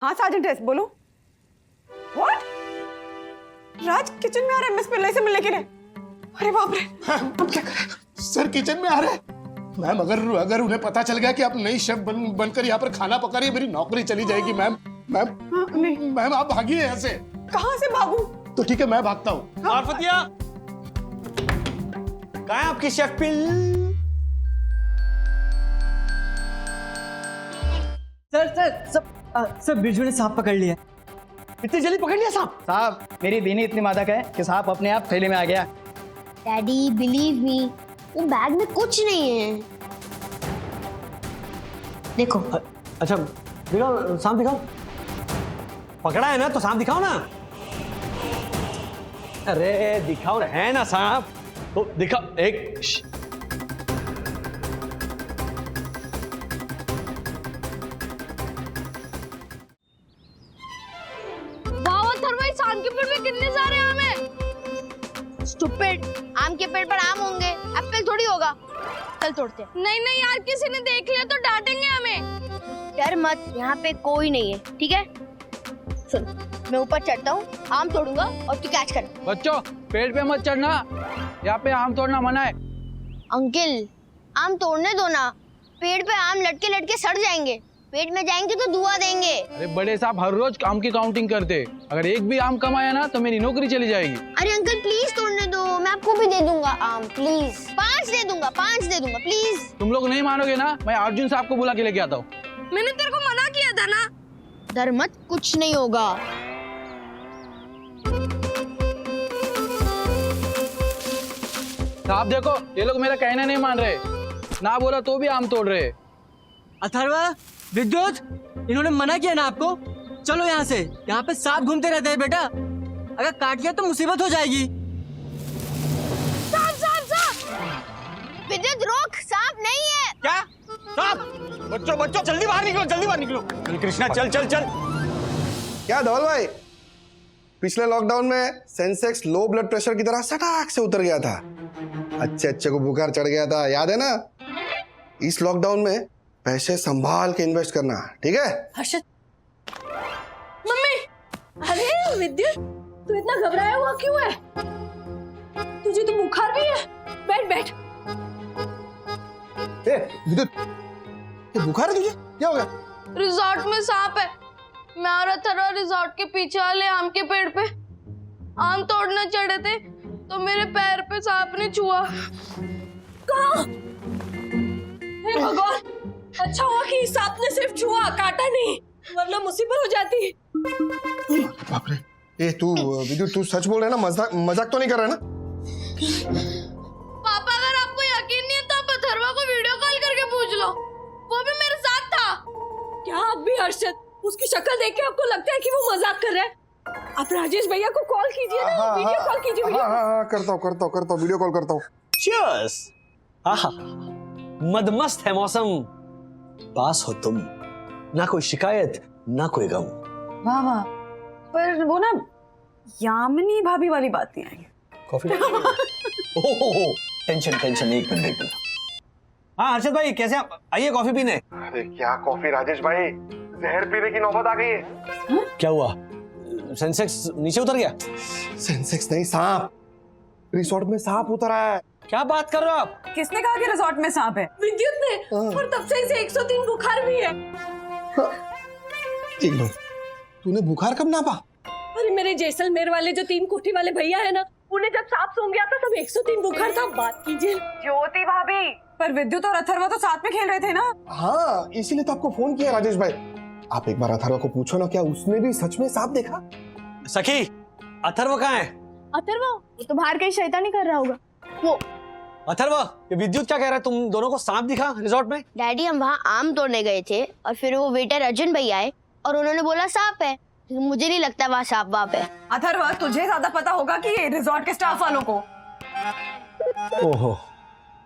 हाँ sergeant S, बोलो। What? Raj kitchen में आ रहे हैं मिस पिल्लई से मिलने के लिए? अरे बाप रे, अब क्या करें? सर किचन में आ रहे हैं। मैम अगर उन्हें पता चल गया कि आप नई शेफ बनकर यहाँ पर खाना पका रही है, मेरी नौकरी चली जाएगी मैम। मैम नहीं मैम आप भागिए यहाँ से। कहाँ से भागूं? तो ठीक है मैं भागता हूँ। आरफतिया, कहाँ है आपकी शेफ पिल? सर बिरजू ने सांप पकड़ लिया। इतनी जल्दी पकड़ लिया सांप? साहब मेरी बीनी इतनी मादक है कि सांप अपने आप थैले में आ गया। डैडी बिलीव मी, वो बैग में कुछ नहीं है। देखो। अच्छा दिखाओ, सांप दिखाओ। पकड़ा है ना तो सांप दिखाओ ना। अरे दिखाओ ना, है ना सांप तो दिखाओ। एक आम के पेड़ पे कितने सारे आम हैं? स्टूपिड, आम के पेड़ पर आम होंगे, एप्पल थोड़ी होगा। चल तोड़ते हैं। नहीं नहीं यार, किसी ने देख लिया तो डांटेंगे हमें। डर मत, यहाँ पे कोई नहीं है, ठीक है? सुन, मैं ऊपर चढ़ता हूँ, आम तोड़ूंगा और तू कैच कर। बच्चों पेड़ पे मत चढ़ना, यहाँ पे आम तोड़ना मना है। अंकल आम तोड़ने दो ना, पेड़ पे आम लटके लटके सड़ जाएंगे, पेट में जाएंगे तो धुआं देंगे। अरे बड़े साहब हर रोज आम की काउंटिंग करते, अगर एक भी आम कम आया ना तो मेरी नौकरी चली जाएगी। अरे अंकल प्लीज तोड़ने दो, मैं आपको भी दे दूंगा आम, प्लीज। 5 दे दूंगा प्लीज। तुम लोग नहीं मानोगे ना, मैं अर्जुन साहब को बुला के लेके आता हूँ। मैंने तेरे को मना किया था ना। डर मत, कुछ नहीं होगा। साहब देखो ये लोग मेरा कहना नहीं मान रहे, ना बोला तो भी आम तोड़ रहे। अथर्वा, विद्युत, इन्होंने मना किया ना आपको। चलो यहाँ से, यहाँ पे सांप घूमते रहते हैं बेटा, अगर काट लिया तो मुसीबत हो जाएगी। सांप! विद्युत रोक, सांप नहीं है। क्या सांप? बच्चों जल्दी बाहर निकलो। चल कृष्णा, चल। क्या धवल भाई, पिछले लॉकडाउन में सेंसेक्स लो ब्लड प्रेशर की तरह सटाक से उतर गया था, अच्छे को बुखार चढ़ गया था, याद है ना? इस लॉकडाउन में पैसे संभाल के इन्वेस्ट करना, ठीक है? हर्षद, मम्मी, अरे विद्युत, तू इतना घबराया हुआ क्यों है? तुझे तो बुखार भी है। बैठ। विद्युत, ये बुखार है तुझे? क्या हो गया? रिजॉर्ट में सांप है। मैं और अथर्वा रिजॉर्ट के पीछे वाले आम के पेड़ पे आम तोड़ने चढ़े थे तो मेरे पैर पे सांप ने छुआ। कहाँ? हे भगवान, अच्छा हुआ कि सांप ने सिर्फ छुआ, काटा नहीं, वरना मुसीबत हो जाती। बाप रे, ए तू विद्युत, तू सच बोल रहा है ना? मजाक तो नहीं कर रहा है ना? पापा अगर आपको यकीन नहीं है तो आप अथर्वा को वीडियो कॉल करके पूछ लो, वो भी मेरे साथ था। क्या अब भी हर्षद, उसकी शक्ल देख के आपको लगता है कि वो मजाक कर रहा है? आप राजेश भैया को कॉल कीजिए ना, वीडियो कॉल कीजिए। हाँ, करता हूँ, वीडियो कॉल करता हूँ। चीयर्स। आहा, मदमस्त है मौसम, पास हो तुम, ना कोई शिकायत ना कोई गम। वाह, पर वो ना यामिनी भाभी वाली बात नहीं आई। कॉफी? ओह टेंशन, एक मिनट। हाँ हर्षद भाई कैसे आप? आइए कॉफी पीने। अरे क्या कॉफी राजेश भाई, जहर पीने की नौबत आ गई है। क्या हुआ? सेंसेक्स नीचे उतर गया? सेंसेक्स नहीं, सांप। रिसोर्ट में सांप उतर आया है। क्या बात कर रहे हो आप? किसने कहा कि रिजॉर्ट में सांप है? विद्युत ने, और तब से इसे 103 बुखार भी है। एक मिनट, तूने बुखार कब नापा? अरे मेरे जैसलमेर वाले जो 3 कोठी वाले भैया है ना, उन्हें जब सांप सूंघ गया था तब 103 बुखार था। बात कीजिए। ज्योति भाभी, पर विद्युत और अथर्वा तो साथ में खेल रहे थे ना। हाँ, इसीलिए तो आपको फोन किया राजेश भाई। आप एक बार अथर्वा को पूछो ना, क्या उसने भी सच में सांप देखा? सखी, अथर्व कहाँ है? अथर्वा वो तो बाहर कहीं शैतानी कर रहा होगा। वो अथर्व, ये विद्युत क्या कह रहा है? तुम दोनों को सांप दिखा रिजॉर्ट में? डैडी हम वहाँ आम तोड़ने गए थे और फिर वो वेटर अर्जुन भैया आए और उन्होंने बोला सांप है। मुझे नहीं लगता वहाँ सांप वाप है। अथर्वा, तुझे ज्यादा पता होगा कि रिजॉर्ट के स्टाफ वालों को। ओहो,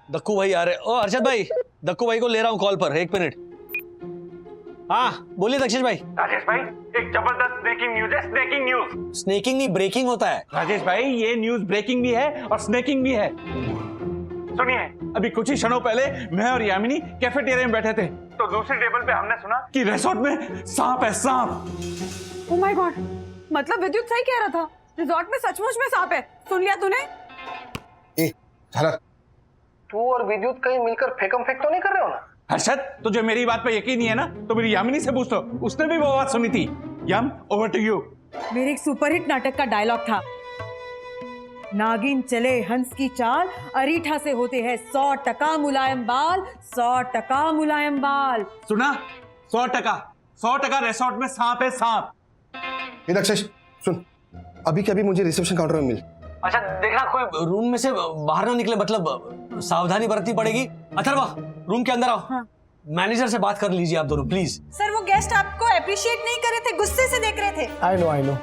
दक्कू भाई आ रहे। ओ अर्षद भाई, दक्कू भाई को ले रहा हूँ कॉल पर, 1 मिनट। हाँ बोलिए दक्षेश भाई। राजेश भाई, एक जबरदस्त ब्रेकिंग न्यूज है। Snaking news. स्नेकिंग नहीं, ब्रेकिंग होता है। राजेश भाई, ये न्यूज ब्रेकिंग भी है और स्नेकिंग भी है। सुनिए, अभी कुछ ही क्षणों पहले मैं और यामिनी कैफेटेरिया में बैठे थे। तो दूसरी टेबल पे हमने सुना कि रिसोर्ट में सांप है, सांप। ओह माय गॉड, मतलब विद्युत सही कह रहा था, रिजॉर्ट में सचमुच में सांप है। सुन लिया तूने? ए झालर, तू और विद्युत कहीं मिलकर फेंकम फेंक तो नहीं कर रहे हो ना? हर्षद, तुझे मेरी बात पे यकीन नहीं है ना, तो मेरी यामिनी से पूछ लो, उसने भी वो आवाज सुनी थी। याम, ओवर टू यू। मेरे एक सुपरहिट नाटक का डायलॉग था, नागिन चले हंस की चाल, अरीठा से होते हैं 100% मुलायम बाल, 100% मुलायम बाल। सुना? 100% रिसोर्ट में सांप है, सांप। ये दक्षेश सुन, अभी के अभी मुझे रिसेप्शन काउंटर में मिल। अच्छा देखना कोई रूम में से बाहर ना निकले, मतलब सावधानी बरतनी पड़ेगी। अथर्वा, रूम के अंदर आओ। हाँ। मैनेजर से बात कर लीजिए आप दोनों प्लीज। सर वो गेस्ट आपको अप्रिशिएट नहीं कर रहे थे, गुस्से से देख रहे थे। आई know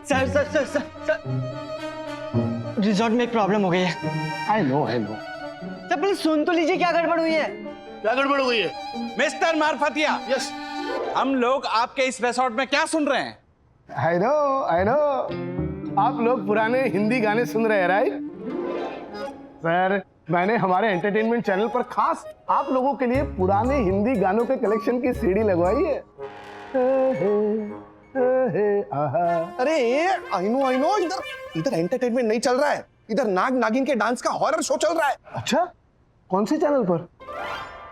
sir sir sir sir sir resort में एक प्रॉब्लम हो गई है। आई नो सर प्लीज सुन तो लीजिए, क्या गड़बड़ हुई है? क्या गड़बड़ हो गई है? मिस्टर मारफतिया, यस, हम लोग आपके इस रिसोर्ट में क्या सुन रहे हैं? आई नो आप लोग पुराने हिंदी गाने सुन रहे हैं, राइट? सर, मैंने हमारे एंटरटेनमेंट चैनल पर खास आप लोगों के लिए पुराने हिंदी गानों के कलेक्शन की सीडी लगवाई है। अरे आई नो, इधर एंटरटेनमेंट नहीं चल रहा है, इधर नाग नागिन के डांस का हॉरर शो चल रहा है। अच्छा, कौन से चैनल पर?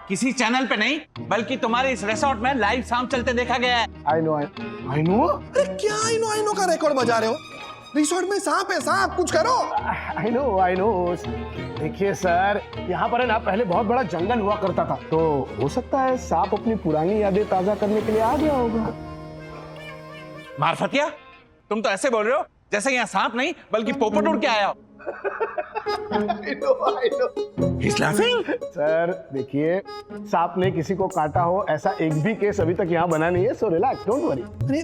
किसी चैनल पे नहीं, बल्कि तुम्हारे इस रिसोर्ट में लाइव सांप चलते देखा गया है। आई नो अरे क्या आई नो का रिकॉर्ड बजा रहे हो? रिसोर्ट में सांप है, सांप, कुछ करो। I know. देखिए सर, यहाँ पर है ना पहले बहुत बड़ा जंगल हुआ करता था, तो हो सकता है सांप अपनी पुरानी यादें ताजा करने के लिए आ गया होगा। मारफतिया, तुम तो ऐसे बोल रहे हो जैसे यहाँ सांप नहीं बल्कि पोपट उड़ के आया हो। He's laughing? सर देखिए, सांप ने किसी को काटा हो ऐसा एक भी केस अभी तक यहाँ बना नहीं है, सो रिलैक्स, डोंट वरी। अरे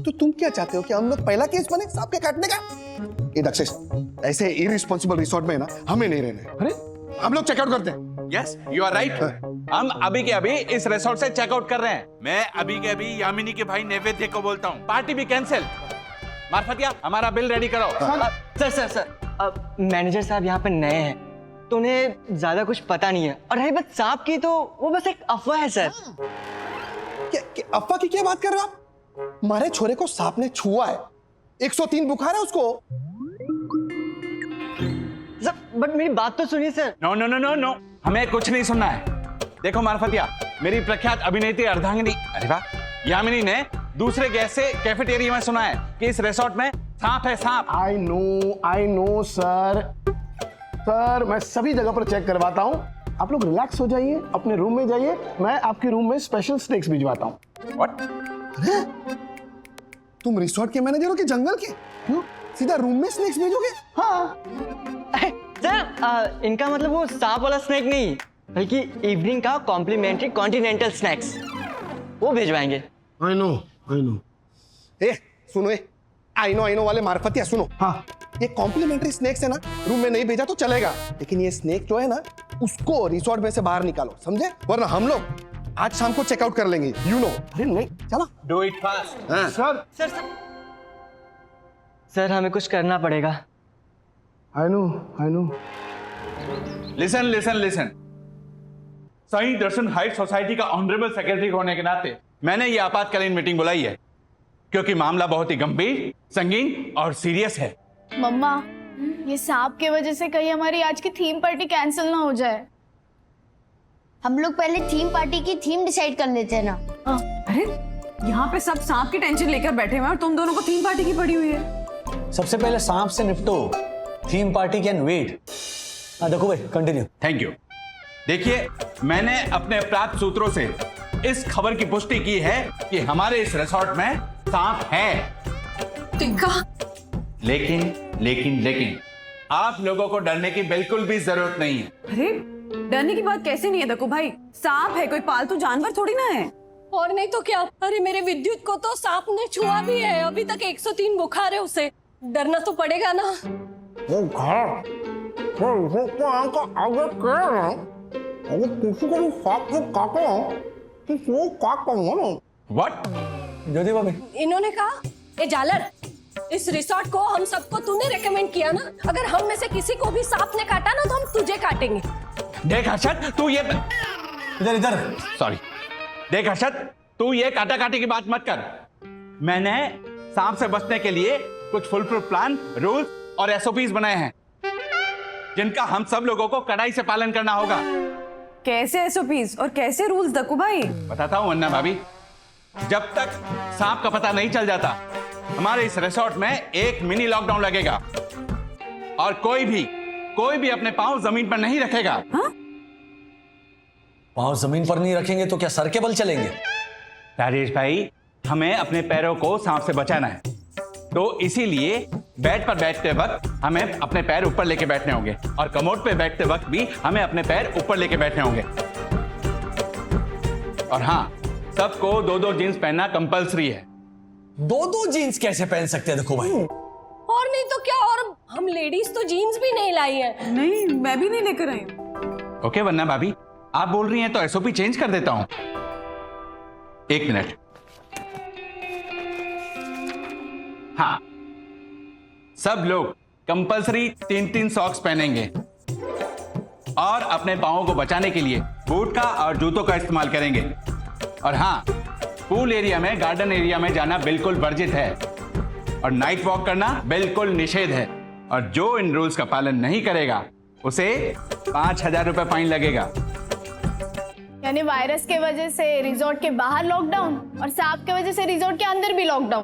तो तुम क्या चाहते हो कि हम लोग पहला केस बने सांप के काटने का? ये दक्षेश, ऐसे इररिस्पांसिबल रिसोर्ट में ना हमें नहीं रहना है। अरे हम लोग चेकआउट करते हैं। Yes, you are right. हम अभी के अभी इस रिसोर्ट से चेकआउट कर रहे हैं। मैं अभी के अभी यामिनी के भाई नैवेद्य को बोलता हूँ, पार्टी भी कैंसिल। मारफतिया, हमारा बिल रेडी करो। सर अब मैनेजर साहब यहाँ पे नए हैं, तो उन्हें ज्यादा कुछ पता नहीं है, और रही बात सांप की, तो वो बस एक अफवाह है सर। क्या अफवाह की क्या बात कर रहे हो आप? हमारे छोरे को सांप ने छुआ है, 103 बुखार है उसको। बट मेरी बात तो सुनिए सर। नो, हमें कुछ नहीं सुनना है। देखो मारफतिया, मेरी प्रख्यात अभिनेत्री अर्धांगिनी, अरे वाह, यामिनी ने दूसरे गैस से कैफेटेरिया में सुना है कि इस रिसोर्ट में सांप है, सांप। आई नो सर, मैं सभी जगह पर चेक करवाता हूँ। आप लोग रिलैक्स हो जाइए, अपने रूम में जाइए, मैं आपके रूम में स्पेशल स्नैक्स भिजवाता हूँ। What? अरे तुम रिसोर्ट के मैनेजर हो कि जंगल के? क्यों सीधा रूम में स्नैक्स भेजोगे? हाँ सर इनका मतलब वो सांप वाला स्नैक नहीं, बल्कि इवनिंग का कॉम्प्लीमेंट्री कॉन्टिनेंटल स्नैक्स, वो भिजवाएंगे। I know. ए सुनो, आई नो वाले मारफतिया सुनो। हाँ, ये कॉम्प्लीमेंट्री स्नैक्स है ना, रूम में नहीं भेजा तो चलेगा, लेकिन ये स्नैक जो है ना, उसको रिसोर्ट में से बाहर निकालो, समझे? वरना हम लोग आज शाम को चेकआउट कर लेंगे, यू नो। अरे नहीं, चलो Do it fast. Sir. Sir हमें कुछ करना पड़ेगा। I know. Listen. सही दर्शन हाइट सोसाइटी का ऑनरेबल सेक्रेटरी होने के नाते मैंने ये आपातकालीन मीटिंग बुलाई है, क्योंकि मामला बहुत ही गंभीर, संगीन और सीरियस है। मम्मा, ये सांप के वजह से कहीं हमारी आज की थीम पार्टी कैंसिल ना हो जाए। हम लोग पहले थीम पार्टी की थीम डिसाइड कर लेते हैं ना। अरे यहाँ पे सब सांप की टेंशन लेकर बैठे हुए हैं और तुम दोनों को थीम पार्टी की पड़ी हुई है। सबसे पहले सांप से निपटो, थीम पार्टी कैन वेट। देखो भाई, कंटिन्यू। Thank you. देखिए, मैंने अपने प्राप्त सूत्रों से इस खबर की पुष्टि की है कि हमारे इस रिसोर्ट में सांप है। लेकिन आप लोगों को डरने की बिल्कुल भी जरूरत नहीं है। अरे डरने की बात कैसे नहीं है दक्कू भाई, सांप है, कोई पालतू जानवर थोड़ी ना है। और नहीं तो क्या, अरे मेरे विद्युत को तो सांप ने छुआ भी है, अभी तक 103 बुखार है उसे, डरना तो पड़ेगा ना। What? ज्योति भाभी, इन्होंने कहा, ए जालर, इस रिसोर्ट को हम सबको तूने रेकमेंड किया ना, अगर हम में से किसी को भी सांप ने काटा ना तो हम तुझे काटेंगे। देख हर्षद, तू ये इधर सॉरी, देख हर्षद, तू ये काटा काटी की बात मत कर। मैंने सांप से बचने के लिए कुछ फुल प्रूफ प्लान, रूल्स और एसओपीज बनाए हैं, जिनका हम सब लोगों को कड़ाई से पालन करना होगा। कैसे एसओपीज और कैसे रूल्स दक्कू भाई? बताता हूं वन्ना भाभी। जब तक सांप का पता नहीं चल जाता, हमारे इस रिसोर्ट में एक मिनी लॉकडाउन लगेगा और कोई भी अपने पांव जमीन पर नहीं रखेगा। पाँव जमीन पर नहीं रखेंगे तो क्या सर के बल चलेंगे? राजेश भाई, हमें अपने पैरों को सांप से बचाना है, तो इसीलिए बेड पर बैठते वक्त हमें अपने पैर ऊपर लेके बैठने होंगे और कमोड पे बैठते वक्त भी हमें अपने पैर ऊपर लेके बैठने होंगे। और हाँ, सबको 2-2 जीन्स पहनना कंपलसरी है। 2-2 जीन्स कैसे पहन सकते हैं देखो भाई? और नहीं तो क्या, और हम लेडीज तो जीन्स भी नहीं लाई है। नहीं, मैं भी नहीं लेकर आई हूँ। ओके वन्ना भाभी, आप बोल रही हैं तो एसओपी चेंज कर देता हूं। 1 मिनट। हाँ, सब लोग कंपलसरी 3-3 सॉक्स पहनेंगे और अपने पांवों को बचाने के लिए बूट का और जूतों का इस्तेमाल करेंगे। और हाँ, पूल एरिया में, गार्डन एरिया में जाना बिल्कुल वर्जित है और नाइट वॉक करना बिल्कुल निषेध है। और जो इन रूल्स का पालन नहीं करेगा उसे 5,000 रुपए फाइन लगेगा। यानी वायरस के वजह से रिजॉर्ट के बाहर लॉकडाउन और सांप के वजह से रिजॉर्ट के अंदर भी लॉकडाउन।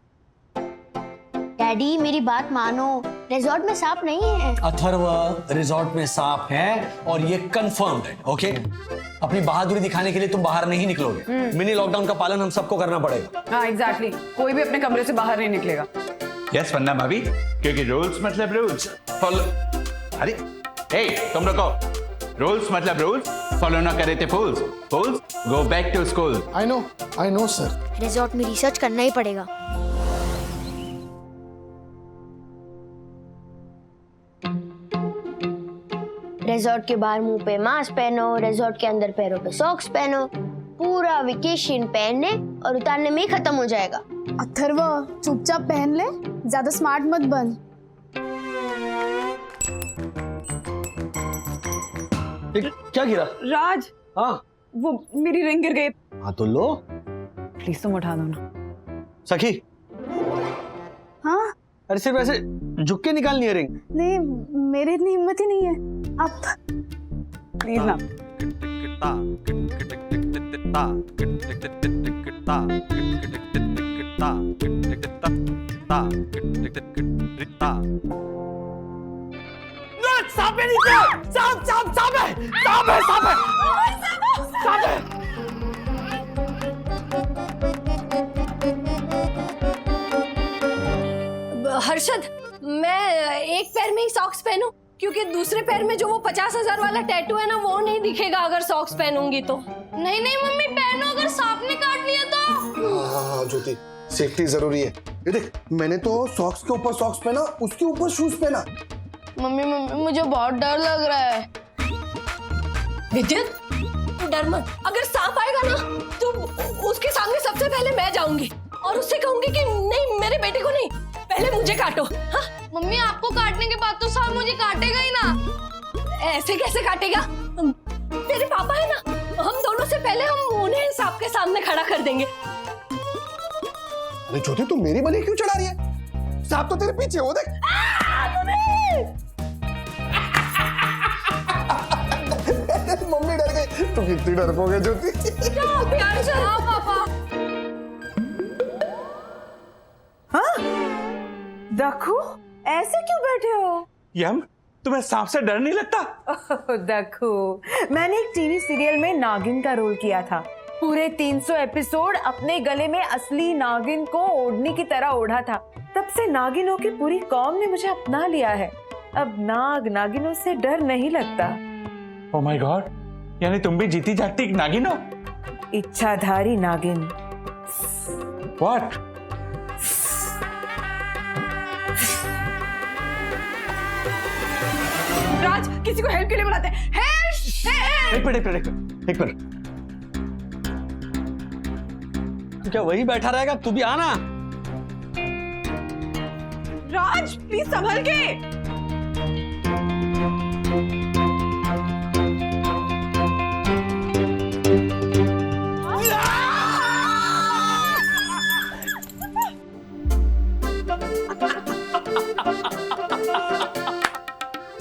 डैडी मेरी बात मानो, रिजॉर्ट में सांप नहीं है। अथर्व, रिजॉर्ट में सांप है और ये कंफर्म्ड है। ओके, अपनी बहादुरी दिखाने के लिए तुम बाहर नहीं निकलोगे। मिनी लॉकडाउन का पालन हम सबको करना पड़ेगा। हाँ एग्जैक्टली, कोई भी अपने कमरे से बाहर नहीं निकलेगा। यस वन्ना भाभी, क्योंकि रूल्स मतलब रूल्स फॉलो। अरे हे तुम रुको, रूल्स मतलब रूल्स फॉलो ना करे थे fools. Fools go back to school. I know sir. Resort में रिसर्च करना ही पड़ेगा। रिजॉर्ट के बाहर मुंह पे मास्क पहनो, रिजॉर्ट के अंदर पैरों पे सॉक्स पहनो। पूरा वेकेशन पहनने और उतारने में ही खत्म हो जाएगा। अथर्व चुपचाप पहन ले, ज्यादा स्मार्ट मत बन। क्या गिरा? राज, हाँ वो मेरी रिंग गिर गई। हाँ तो लो। प्लीज तुम उठा दो ना। सखी, हाँ अरे सिर्फ ऐसे झुक के निकालनी है रिंग। नहीं, मेरी इतनी हिम्मत ही नहीं है। अब प्लीज ना। सांप है नीचे! सांप सांप सांप है! सांप है! सांप है! सांप है! हर्षद, मैं एक पैर में ही सॉक्स पहनूं, क्योंकि दूसरे पैर में जो वो 50,000 वाला टैटू है ना, वो नहीं दिखेगा अगर सॉक्स पहनूंगी तो। नहीं नहीं मम्मी, पहनो, अगर सांप ने काट लिया तो। हाँ ज्योति, सेफ्टी जरूरी है। ये देख, मैंने तो सॉक्स के ऊपर सॉक्स पहना, उसके ऊपर शूज पहना। मम्मी मुझे बहुत डर लग रहा है। विद्युत, तू डर मत। अगर सांप आएगा ना तो उसके सामने सबसे पहले मैं जाऊंगी और उससे कहूंगी कि नहीं, मेरे बेटे को नहीं, पहले मुझे काटो। हाँ? मम्मी आपको काटने के बाद तो सांप मुझे काटेगा ही ना। ऐसे कैसे काटेगा? तेरे पापा है ना, हम दोनों से पहले हम उन्हें सांप के सामने खड़ा कर देंगे। अरे ज्योति, तू मेरी बलि क्यों चढ़ा रही है? सांप तो तेरे पीछे, वो देख। मम्मी डर गई। तू कितनी डरपोक है ज्योति। क्या प्यार से? हाँ पापा। हाँ दक्कू, ऐसे क्यों बैठे हो? यम, तुम्हें सांप से डर नहीं लगता? दक्कू, मैंने एक टीवी सीरियल में नागिन का रोल किया था। पूरे 300 एपिसोड अपने गले में असली नागिन को ओढ़नी की तरह ओढ़ा था। तब से नागिनों की पूरी कौम ने मुझे अपना लिया है। अब नागिनों से डर नहीं लगता। ओह माय गॉड, यानी तुम भी जीती जागती एक नागिन हो? इच्छाधारी नागिन। व्हाट? राज, किसी को हेल्प के लिए बुलाते हैं। हेल्प! एक मिनट। तू क्या वही बैठा रहेगा? तू भी आना। राज प्लीज संभल के।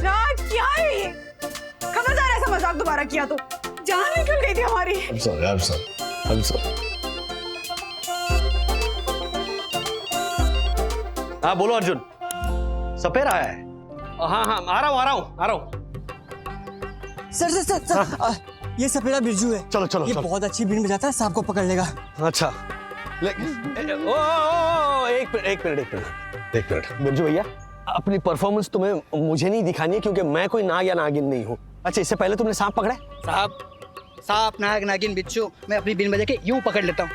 राज क्या है ये? खबरदार ऐसा मजाक दोबारा किया तो जान निकल गई थी हमारी। I'm sorry. हाँ बोलो अर्जुन, सपेरा आया है। हाँ हाँ आ रहा हूँ। सर ये सपेरा बिरजू है। चलो ये बहुत अच्छी बीन बजाता है, सांप को पकड़ लेगा। अच्छा एक मिनट बिरजू भैया, अपनी परफॉर्मेंस तुम्हें मुझे नहीं दिखानी है क्योंकि मैं कोई नाग या नागिन नहीं हूँ। अच्छा इससे पहले तुमने सांप पकड़ा है? सांप नाग नागिन बिच्छू मैं अपनी बीन बजा के यूं पकड़ लेता हूँ।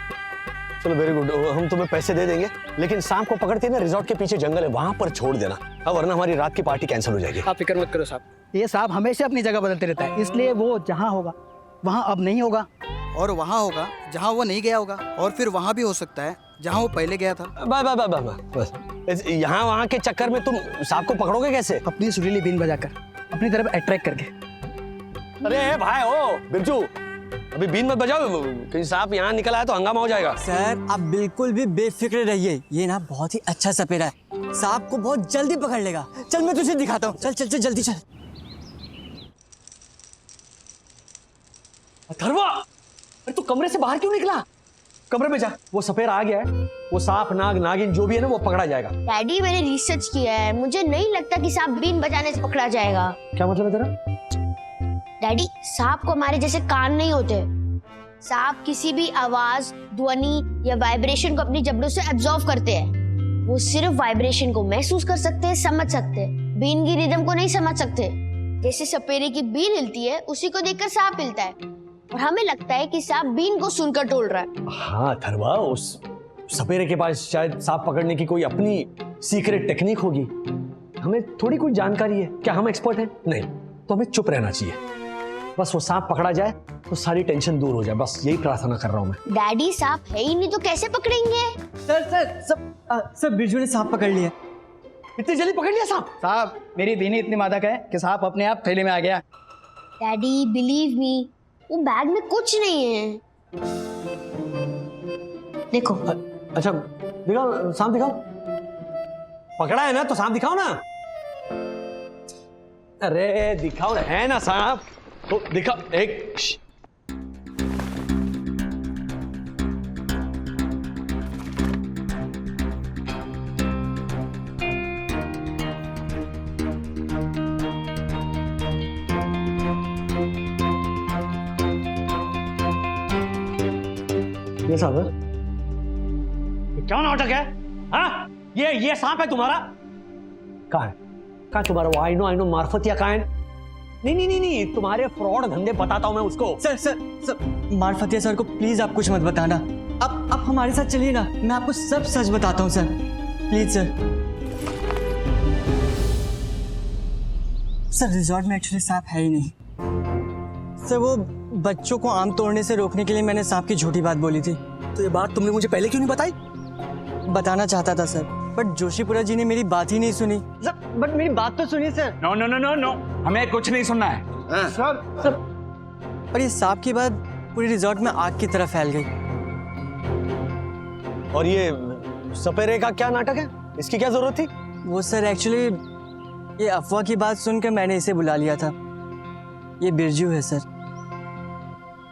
चलो वेरी गुड, हम तुम्हें पैसे दे देंगे, लेकिन सांप को पकड़ते ना रिजॉर्ट के पीछे जंगल है वहां पर छोड़ देना, वरना हमारी रात की पार्टी कैंसिल हो जाएगी। आप फिक्र मत करो साहब, ये सांप हमेशा अपनी जगह बदलते रहता है, इसलिए वो जहाँ होगा वहाँ अब नहीं होगा, और वहाँ होगा जहाँ वो नहीं गया होगा, और फिर वहाँ भी हो सकता है जहाँ वो पहले गया था। बस यहाँ वहाँ के चक्कर में तुम सांप को पकड़ोगे कैसे? अपनी सुरीली बीन बजाकर, अपनी तरफ अट्रैक्ट करके। अरे भाई ओ बिरजू, अभी बीन मत बजाओ, कहीं सांप यहाँ निकल आया तो हंगामा हो जाएगा। सर आप बिल्कुल भी बेफिक्र रहिए, ये ना बहुत ही अच्छा सपेरा है, सांप को बहुत जल्दी पकड़ लेगा। चल मैं तुझे दिखाता हूँ, चल जल्दी चल। अथर्वा, अरे तू कमरे से बाहर क्यों निकला? कमरे में जा, वो सपेरा आ गया है, वो सांप नाग नागिन जो भी है ना वो पकड़ा जाएगा। डैडी मैंने रिसर्च किया है, मुझे नहीं लगता कि सांप बीन बजाने से पकड़ा जाएगा। क्या मतलब है तेरा? डैडी सांप को हमारे जैसे कान नहीं होते, सांप किसी भी आवाज, ध्वनि या वाइब्रेशन को अपनी जबड़ों से एब्जॉर्ब करते हैं। वो सिर्फ वाइब्रेशन को महसूस कर सकते हैं, समझ सकते हैं, बीन की रिदम को नहीं समझ सकते। जैसे सपेरे की बीन हिलती है उसी को देखकर सांप हिलता है, और हमें लगता है कि सांप बीन को सुनकर टोल रहा है। हाँ अथर्वा, उस सपेरे के पास शायद सांप पकड़ने की कोई अपनी सीक्रेट टेक्निक होगी, हमें थोड़ी कोई जानकारी है। क्या हम एक्सपर्ट हैं? नहीं, तो हमें चुप रहना चाहिए, बस वो सांप पकड़ा जाए तो सारी टेंशन दूर हो जाए, बस यही प्रार्थना कर रहा हूँ मैं। डैडी सांप है ही नहीं तो कैसे पकड़ेंगे? सर बिरजू ने सांप पकड़ लिया। इतनी जल्दी पकड़ लिया सांप? साहब मेरी बीनी इतनी मादक है कि सांप अपने आप थैले में आ गया। डैडी बिलीव मी, वो बैग में कुछ नहीं है। देखो। अच्छा दिखाओ, सांप दिखाओ। पकड़ा है ना तो सांप दिखाओ ना। अरे दिखाओ ना, है ना सांप तो दिखाओ। एक ये सांप है? क्या नाटक है? हाँ ये सांप है तुम्हारा? कहाँ है? कहाँ तुम्हारा वो? आई नो मार्फतिया कहाँ है? नहीं, तुम्हारे फ्रॉड धंधे बताता हूँ मैं उसको। सर मार्फतिया सर को प्लीज आप कुछ मत बताना, आप हमारे साथ चलिए ना, मैं आपको सब सच बताता हूँ सर, प्लीज सर। रिजॉर्ट में एक्चुअली सांप है ही नहीं सर, वो बच्चों को आम तोड़ने से रोकने के लिए मैंने सांप की झूठी बात बोली थी। तो ये बात तुमने मुझे पहले क्यों नहीं बताई? बताना चाहता था सर, बट जोशीपुरा जी ने मेरी बात ही नहीं सुनी। बट मेरी बात तो सुनिए सर। नो, हमें कुछ नहीं सुनना है। सर और ये सांप की बात पूरी रिजॉर्ट में आग की तरह फैल गई। और ये सपेरे का क्या नाटक है? इसकी क्या जरूरत थी? वो सर एक्चुअली ये अफवाह की बात सुनकर मैंने इसे बुला लिया था। ये बिरजू है सर,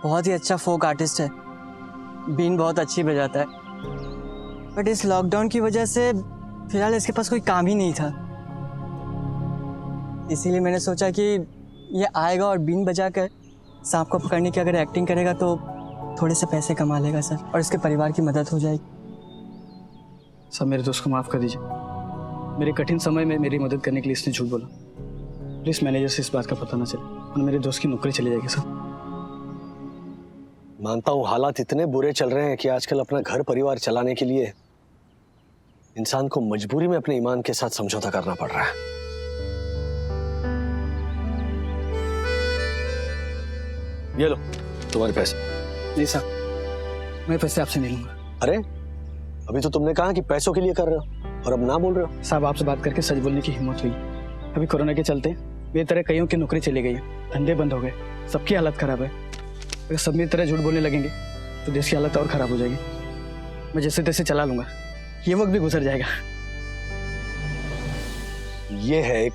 बहुत ही अच्छा फोक आर्टिस्ट है, बीन बहुत अच्छी बजाता है, बट इस लॉकडाउन की वजह से फिलहाल इसके पास कोई काम ही नहीं था। इसीलिए मैंने सोचा कि ये आएगा और बीन बजाकर सांप को पकड़ने की अगर एक्टिंग करेगा तो थोड़े से पैसे कमा लेगा सर, और इसके परिवार की मदद हो जाएगी। सब मेरे दोस्त को माफ़ कर दीजिए, मेरे कठिन समय में मेरी मदद करने के लिए इसने झूठ बोला। प्लीज़ मैनेजर से इस बात का पता ना चले और मेरे दोस्त की नौकरी चली जाएगी सर। मानता हूँ हालात इतने बुरे चल रहे हैं कि आजकल अपना घर परिवार चलाने के लिए इंसान को मजबूरी में अपने ईमान के साथ समझौता करना पड़ रहा है। ये लो तुम्हारे पैसे। नहीं सर, मैं पैसे आपसे नहीं लूंगा। अरे अभी तो तुमने कहा कि पैसों के लिए कर रहे हो और अब ना बोल रहे हो। साहब आपसे बात करके सच बोलने की हिम्मत हुई। अभी कोरोना के चलते मेरी तरह कईयों की नौकरी चली गई है, धंधे बंद हो गए, सबकी हालत खराब है। अगर सब मेरी तरह झूठ बोलने लगेंगे तो देश की हालत और खराब हो जाएगी। मैं जैसे तैसे चला लूंगा, ये वक्त भी गुजर जाएगा। ये है एक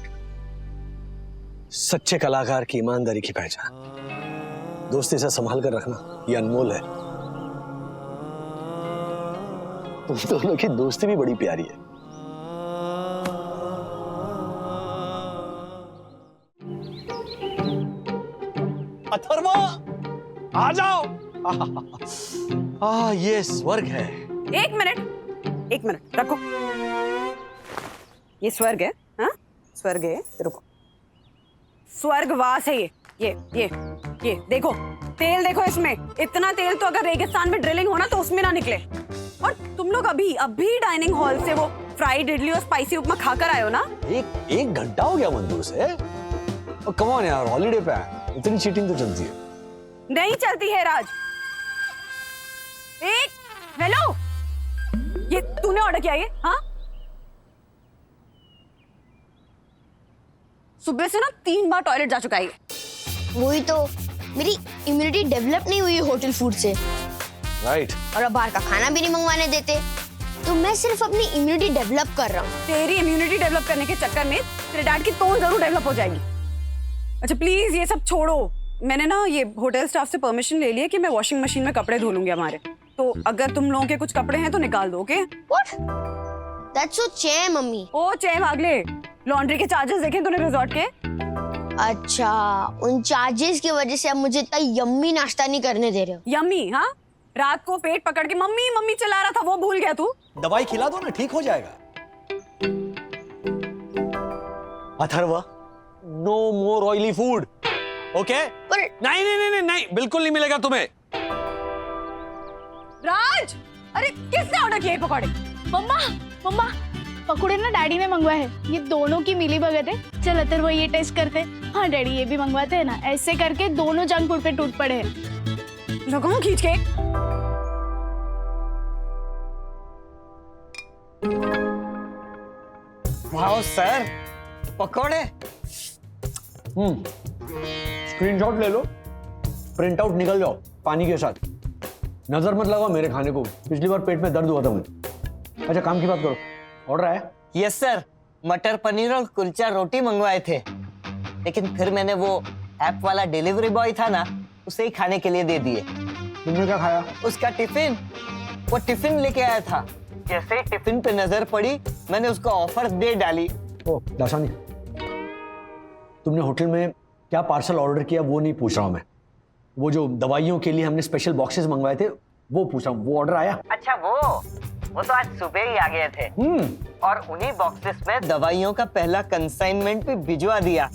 सच्चे कलाकार की ईमानदारी की पहचान। दोस्ती से संभाल कर रखना ये अनमोल है। तुम दोनों की दोस्ती भी बड़ी प्यारी है। अथर्वा आ जाओ। ये स्वर्ग है। एक मिनट रखो। ये स्वर्ग है? हाँ, स्वर्ग है। रुको, स्वर्गवास है ये देखो, तेल देखो इसमें। इतना तेल तो अगर रेगिस्तान में ड्रिलिंग हो ना तो उसमें ना निकले। और तुम लोग अभी डाइनिंग हॉल से वो फ्राइड इडली और स्पाइसी उपमा खाकर आए हो ना? एक घंटा हो गया मंदू से। कम ऑन यार, हॉलीडे पे है, इतनी चीटिंग तो चलती है। नहीं चलती है राज। एक हेलो, ये तूने ऑर्डर किया? ये हाँ, सुबह से ना 3 बार टॉयलेट जा चुका है। वही तो, मेरी इम्यूनिटी डेवलप नहीं हुई होटल फूड से। राइट। और अब बाहर का खाना भी नहीं मंगवाने देते, तो मैं सिर्फ अपनी इम्यूनिटी डेवलप कर रहा हूँ। तेरी इम्यूनिटी डेवलप करने के चक्कर में तेरे डैड की तोड़ जरूर डेवलप हो जाएगी। अच्छा प्लीज ये सब छोड़ो। मैंने ना ये होटल स्टाफ से परमिशन ले लिया कि मैं वॉशिंग मशीन में कपड़े धो लूंगी हमारे। तो अगर तुम लोगों के कुछ कपड़े हैं तो निकाल दो। ओके? What? That's so चे मम्मी। ओ चे भागले, लॉन्ड्री के चार्जेस देखे तूने रिजॉर्ट के? अच्छा, उन चार्जेस की वजह से अब मुझे इतना यम्मी नाश्ता नहीं करने दे रहे हो। यम्मी? हाँ, रात को पेट पकड़ के मम्मी चिल्ला रहा था, वो भूल गया तू? दवाई खिला दो ना, ठीक हो जाएगा। अथर्वा, नो मोर ऑयली फूड। ओके? नहीं, बिल्कुल नहीं मिलेगा तुम्हें। राज, अरे किसने ऑर्डर किए पकौड़े? मम्मा पकोड़े ना डैडी ने मंगवाए हैं। ये दोनों की मिली भगत है। चल अथर्व ये टेस्ट करते। हाँ डैडी, ये भी मंगवाते हैं ना। ऐसे करके दोनों जंक फूड पे टूट पड़े हैं। लगाओ खींच के। वाओ सर, पकोड़े। स्क्रीनशॉट ले लो, प्रिंट आउट निकल जाओ पानी के साथ। नजर मत लगाओ मेरे खाने को, पिछली बार पेट में दर्द हुआ था मुझे। अच्छा काम की बात करो, ऑर्डर आया? यस सर, मटर पनीर और कुलचा रोटी मंगवाए थे, लेकिन फिर मैंने वो ऐप वाला डिलीवरी बॉय था ना, उसे ही खाने के लिए दे दिए। तुमने क्या खाया? उसका टिफिन, वो टिफिन लेके आया था। जैसे ही टिफिन पे नजर पड़ी, मैंने उसको ऑफर दे डाली। ओ दासानी, तुमने होटल में क्या पार्सल ऑर्डर किया वो नहीं पूछ रहा हूँ मैं। वो जो दवाइयों के लिए हमने स्पेशल बॉक्सेस मंगवाए थे वो पूछ रहा हूँ, वो ऑर्डर आया? अच्छा वो तो आज सुबह ही आ गए थे। और उन्हीं बॉक्सेस में दवाइयों का पहला कंसाइनमेंट भी भिजवा दिया।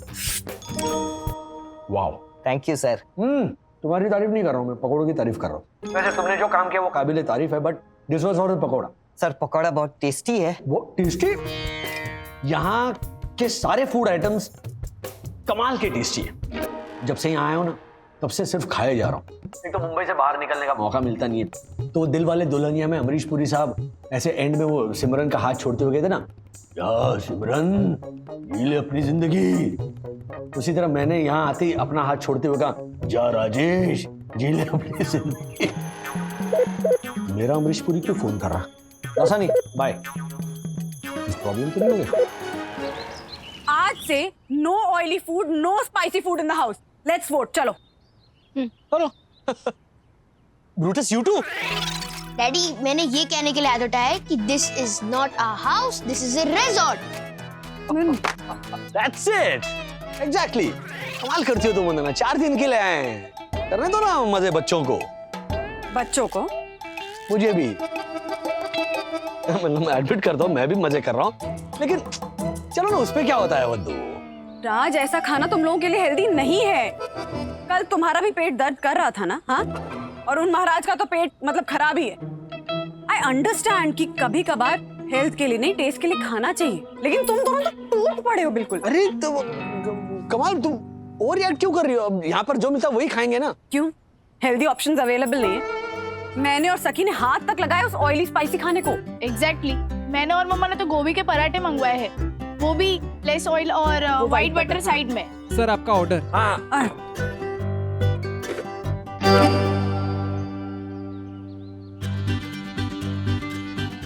Wow, thank you sir. तुम्हारी तारीफ नहीं कर रहा हूँ मैं, पकौड़ों की तारीफ कर रहा हूँ। वैसे तुमने जो काम किया वो काबिले तारीफ है, but this was not a pakora. Sir pakora बहुत टेस्टी है। वो टेस्टी? यहाँ के सारे फूड आइटम्स कमाल के टेस्टी है। जब से यहाँ आया हूँ ना, तब से सिर्फ खाए जा रहा हूँ। एक तो मुंबई से बाहर निकलने का मौका मिलता नहीं है। तो दिल वाले दुल्हनिया में अमरीश पुरी साहब ऐसे एंड में वो सिमरन का हाथ छोड़ते हुए गए थे ना, या सिमरन जी ले अपनी जिंदगी। उसी तरह मैंने यहाँ आते ही अपना हाथ छोड़ते हुए कहा, जा राजेश जी ले अपनी जिंदगी। मेरा अमरीश पुरी क्यों फोन कर रहा? ऐसा नहीं, बाय। प्रॉब्लम तो नहीं होगी? आज से no oily food, no spicy food in the house. Let's vote, चलो। चलो। Brutus you to. डैडी, मैंने ये कहने के लिए आदत है कि this is not a house, this is a resort. That's it. Exactly. कमाल करती हो तुम वंदना, 4 दिन के लिए आए हैं। करने दो ना मजे बच्चों को। बच्चों को? मुझे भी। मतलब मैं एडमिट करता हूँ, मैं भी मजे कर रहा हूँ, लेकिन चलो ना, उस पे क्या होता है वद्दू। राज, ऐसा खाना तुम लोगों के लिए हेल्दी नहीं है। कल तुम्हारा भी पेट दर्द कर रहा था ना? हाँ, और उन महाराज का तो पेट मतलब खराब ही है। आई अंडरस्टैंड कि कभी कभार हेल्थ के लिए नहीं, टेस्ट के लिए खाना चाहिए, लेकिन तुम दोनों तो टूट पड़े हो बिल्कुल। अरे तो कमाल, तुम और यार क्यों कर रही हो? अब यहाँ पर जो मिलता वही खाएंगे ना। क्यों? हेल्दी ऑप्शंस अवेलेबल नहीं है? मैंने और सखी ने हाथ तक लगाया उस ऑयली स्पाइसी खाने को। एग्जैक्टली, मैंने और मम्मा ने तो गोभी के पराठे मंगवाए हैं, वो भी लेस ऑयल और व्हाइट बटर साइड में। सर आपका ऑर्डर। हाँ।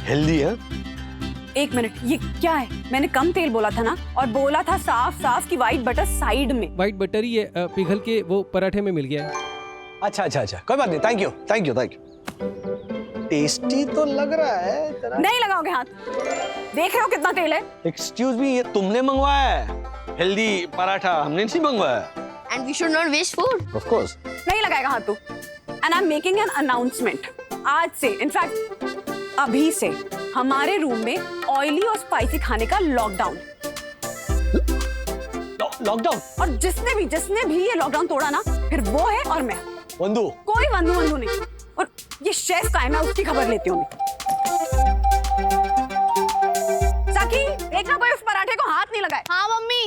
हेल्दी है, एक मिनट, ये क्या है? मैंने कम तेल बोला था ना, और बोला था साफ साफ कि व्हाइट बटर साइड में। व्हाइट बटर ही ये पिघल के वो पराठे में मिल गया है। अच्छा अच्छा अच्छा, कोई बात नहीं, thank you thank you thank you. Tasty तो लग रहा है जरा। नहीं लगाओगे हाथ, देख रहे हो कितना तेल है। एक्सक्यूज मी, ये तुमने मंगवाया है हेल्दी पराठा, हमने नहीं मंगवाया। And we should not waste food. Of course. नहीं लगाएगा हाथ तू। And I am making an announcement, आज से, इनफैक्ट अभी से हमारे रूम में ऑयली और स्पाइसी खाने का लॉकडाउन। लॉकडाउन? और जिसने भी ये लॉकडाउन तोड़ा ना, फिर वो है और मैं। वंदू? कोई वंदू नहीं। और ये शेफ का है, मैं उसकी खबर लेती हूँ। सखी, देखना कोई उस पराठे को हाथ नहीं लगाए। हाँ मम्मी।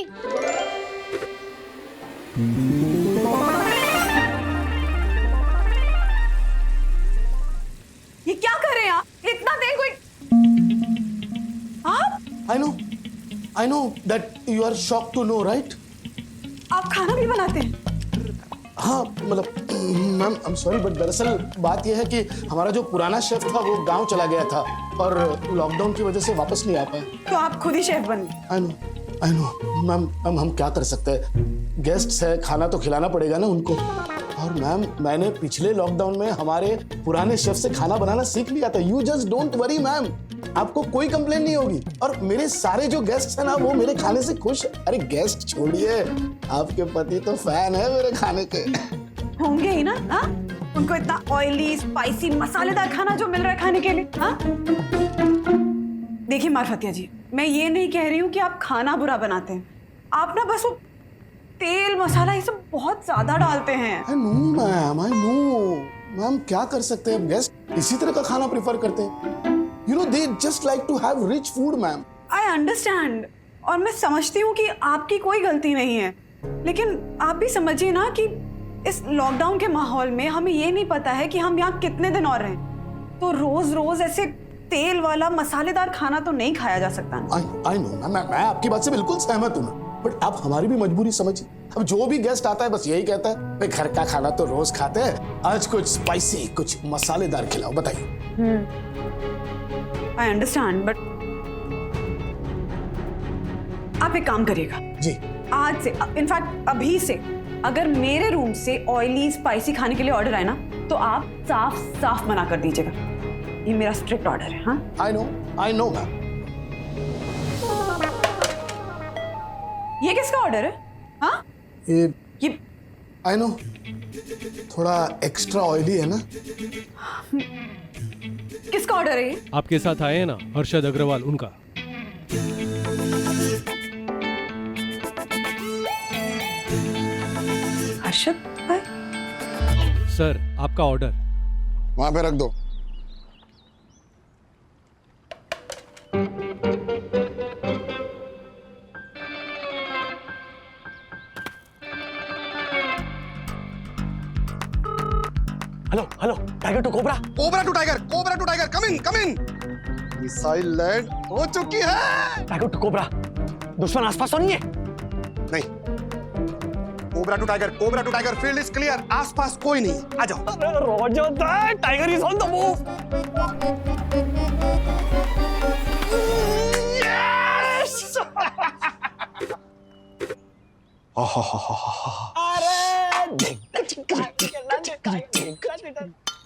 ये क्या कर रहे हैं आप? इतना तेल कोई आप? I know that you are shocked to know, right? आप खाना भी बनाते हैं? हाँ, मतलब ma'am I am sorry, but दरअसल बात यह है कि हमारा जो पुराना शेफ था वो गांव चला गया था और लॉकडाउन की वजह से वापस नहीं आ पाया। तो आप खुद ही शेफ बन गए। आई नो मैम, हम क्या कर सकते हैं, गेस्ट्स है, खाना तो खिलाना पड़ेगा ना उनको। और मैम, मैंने पिछले लॉकडाउन में हमारे पुराने शेफ से खाना बनाना सीख लिया था। You just don't worry ma'am, आपको कोई कंप्लेन नहीं होगी। और मेरे सारे जो गेस्ट हैं ना, वो मेरे खाने से खुश। अरे गेस्ट छोड़िए, आपके पति तो फैन है मेरे खाने के। होंगे ही ना। हाँ, उनको इतना ऑयली स्पाइसी मसालेदार खाना जो मिल रहा है खाने के लिए। हाँ, देखिए मारफतिया जी, मैं ये नहीं कह रही हूँ कि आप खाना बुरा बनाते हैं। आप ना बस वो तेल मसाला ये सब बहुत ज्यादा डालते हैं। आई नो मैम, क्या कर सकते हैं, गेस्ट इसी तरह का खाना प्रेफर करते हैं। You know, they just like to have rich food, ma'am. I understand, और मैं समझती हूँ कि आपकी कोई गलती नहीं है, लेकिन आप भी समझिए ना कि इस लॉकडाउन के माहौल में हमें ये नहीं पता है कि हम यहाँ कितने दिन और रहें। तो रोज रोज ऐसे तेल वाला मसालेदार खाना तो नहीं खाया जा सकता। I know, मैं आपकी बात से बिल्कुल सहमत हूँ, बट आप हमारी भी मजबूरी समझिए। अब जो भी गेस्ट आता है बस यही कहता है, भाई घर का खाना तो रोज खाते हैं, आज कुछ स्पाइसी, कुछ मसालेदार खिलाओ। बताइए। I understand, but आप एक काम करिएगा जी, आज से, इनफैक्ट अभी से, अगर मेरे रूम से ऑयली स्पाइसी खाने के लिए ऑर्डर आए ना, तो आप साफ साफ मना कर दीजिएगा। ये मेरा स्ट्रिक्ट ऑर्डर है। हाँ, I know मैम। ये किसका ऑर्डर है? हाँ, ये I know, थोड़ा एक्स्ट्रा ऑयली है ना। किसका ऑर्डर है ये? आपके साथ आए हैं ना हर्षद अग्रवाल, उनका। हर्षद भाई? सर, आपका ऑर्डर। वहां पे रख दो। Hello, tiger to cobra. Cobra to tiger, come in. Missile land हो चुकी है। टाइगर टू कोबरा, दुश्मन आसपास तो नहीं है? नहीं, cobra to tiger, field is clear, आसपास कोई नहीं, आ जाओ। Roger, tiger is on the move. Yes! अरे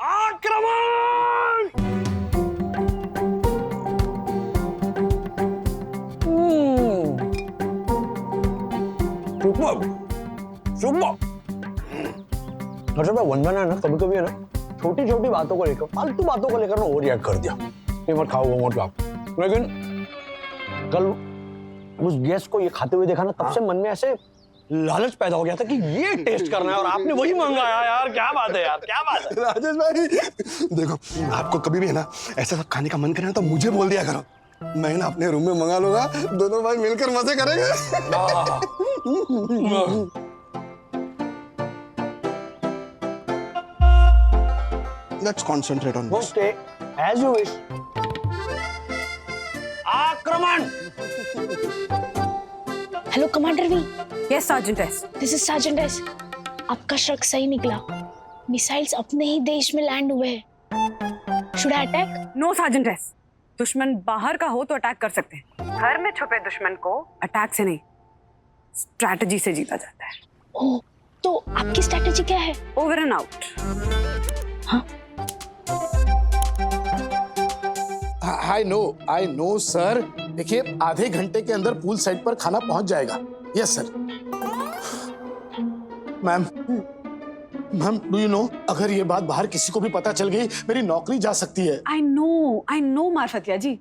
आक्रमण! सुपर वंदना है ना, कभी कभी है ना, छोटी छोटी बातों को लेकर, फालतू बातों को लेकर ना ओवर रिएक्ट कर दिया। ये मत खाओ, वो मत खाओ। लेकिन कल उस गेस्ट को ये खाते हुए देखा ना, तब से मन में ऐसे लालच पैदा हो गया था कि ये टेस्ट करना है, और आपने वही मंगाया। यार क्या बात है, यार क्या बात है। राजेश भाई देखो, आपको कभी भी है ना ऐसा सब खाने का मन करे ना, तो मुझे बोल दिया करो, मैं ना अपने रूम में मंगा लूंगा, दोनों भाई मिलकर मजे करेंगे। Let's concentrate on this. Okay, as you wish. आक्रमण! Hello commander V. Yes sergeant S. This is sergeant S. आपका शक सही निकला, मिसाइल्स अपने ही देश में लैंड हुए हैं। Should I attack? No sergeant S, दुश्मन बाहर का हो तो अटैक कर सकते हैं, घर में छुपे दुश्मन को अटैक से नहीं स्ट्रैटेजी से जीता जाता है। ओह, तो आपकी स्ट्रैटेजी क्या है? Over and out. I know sir. देखिए आधे घंटे के अंदर पूल साइड पर खाना पहुंच जाएगा। Yes sir. Ma'am do you know, अगर ये बात बाहर किसी को भी पता चल गई मेरी नौकरी जा सकती है। आई नो मार्फतिया जी,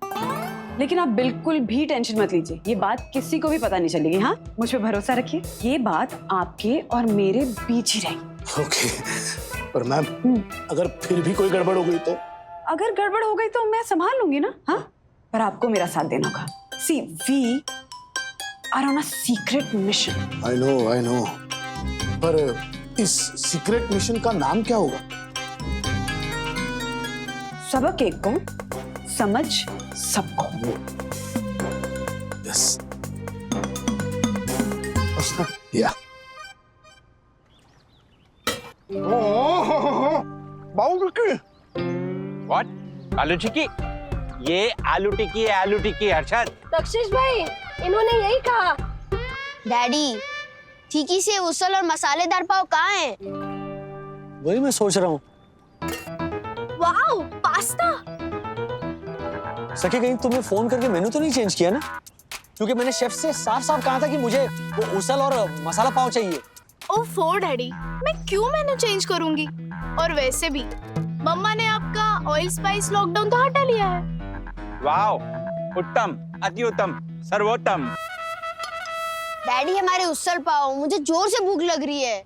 लेकिन आप बिल्कुल भी टेंशन मत लीजिए, ये बात किसी को भी पता नहीं चलेगी। हाँ, मुझ पे भरोसा रखिए, ये बात आपके और मेरे बीच ही रहेगी। ओके, पर मैम अगर फिर भी कोई गड़बड़ हो गई तो? अगर गड़बड़ हो गई तो मैं संभाल लूंगी ना। हाँ, पर आपको मेरा साथ देना होगा। See we are on a secret mission. I know, पर इस सीक्रेट मिशन का नाम क्या होगा? सबक एक को, समझ सबको। यस या व्हाट? आलू टिक्की? ये आलू टिक्की है, आलू टिक्की हर्षद। बख्शिश भाई, इन्होंने यही कहा। डैडी, तीखी से उसल और मसालेदार पाव कहाँ हैं? वही मैं सोच रहा हूँ। Wow, pasta. सखी, कहीं तुमने फोन करके मेनू तो नहीं चेंज किया ना? क्योंकि मैंने शेफ से साफ साफ कहा था कि मुझे वो उसल और मसाला पाव चाहिए। ओफो डैडी, मैं क्यों मेनू चेंज करूंगी? और वैसे भी मम्मा ने आपका ऑयल स्पाइस लॉकडाउन तो हटा लिया है। वाओ, उत्तम, अति उत्तम, सर्वोत्तम। डैडी, हमारे उसल पाव, मुझे जोर से भूख लग रही है।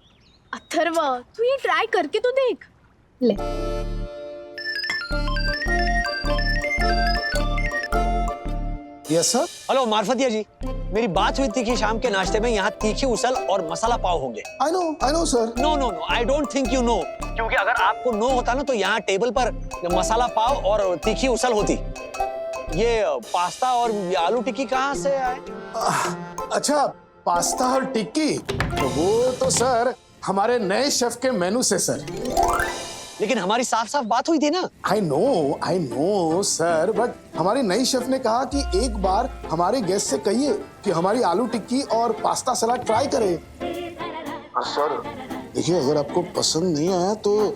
अथर्वा, तू ये ट्राई करके तो देख। ले। Yes sir. हेलो मार्फतिया जी, मेरी बात हुई थी कि शाम के नाश्ते में यहाँ तीखी उसल और मसाला पाव होंगे। I know sir. No, I don't think you know, क्योंकि अगर आपको नो होता ना तो यहाँ टेबल पर मसाला पाव और तीखी उसल होती। ये पास्ता और आलू टिक्की कहाँ से आए? अच्छा, पास्ता और टिक्की तो वो तो सर हमारे नए शेफ के मेनू से सर। लेकिन हमारी साफ साफ बात हुई थी ना। आई नो सर, बट हमारी नई शेफ ने कहा कि एक बार हमारे गेस्ट से कहिए कि हमारी आलू टिक्की और पास्ता सलाद ट्राई करे। सर देखिए, अगर आपको पसंद नहीं आया तो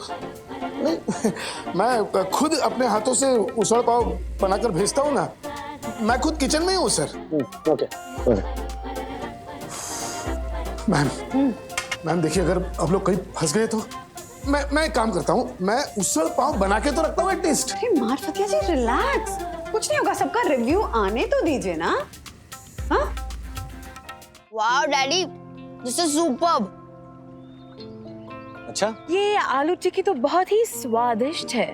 नहीं, मैं खुद अपने हाथों से उसल पाव बनाकर भेजता हूँ ना। मैं खुद किचन में ही हूँ सर। ओके। मैम देखिए, अगर आप लोग कहीं फंस गए तो मैं एक काम करता हूँ, मैं उसल पाव बना के तो रखता हूँ एटलीस्ट। मार्फतिया जी रिलैक्स, कुछ नहीं होगा, सबका रिव्यू आने तो दीजिए ना। हाँ? Wow daddy, this is superb. अच्छा, ये आलू टिक्की तो बहुत ही स्वादिष्ट है।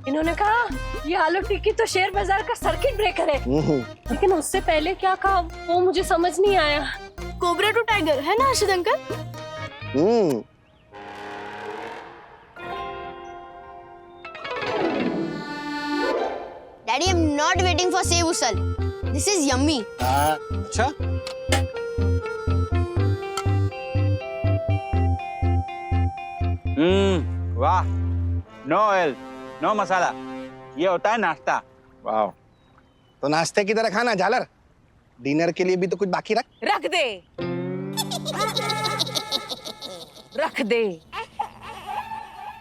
इन्होंने कहा ये आलू टिक्की तो शेयर बाजार का सर्किट ब्रेकर है, लेकिन उससे पहले क्या कहा वो मुझे समझ नहीं आया। कोबरा टू टाइगर है ना Harshad uncle? Daddy, I am not waiting for sev usal, this is yummy. अच्छा, वाह, नो ऑयल, नो मसाला, ये होता है नाश्ता। वाह, तो नाश्ते की तरह खाना झालर, डिनर के लिए भी तो कुछ बाकी रख दे।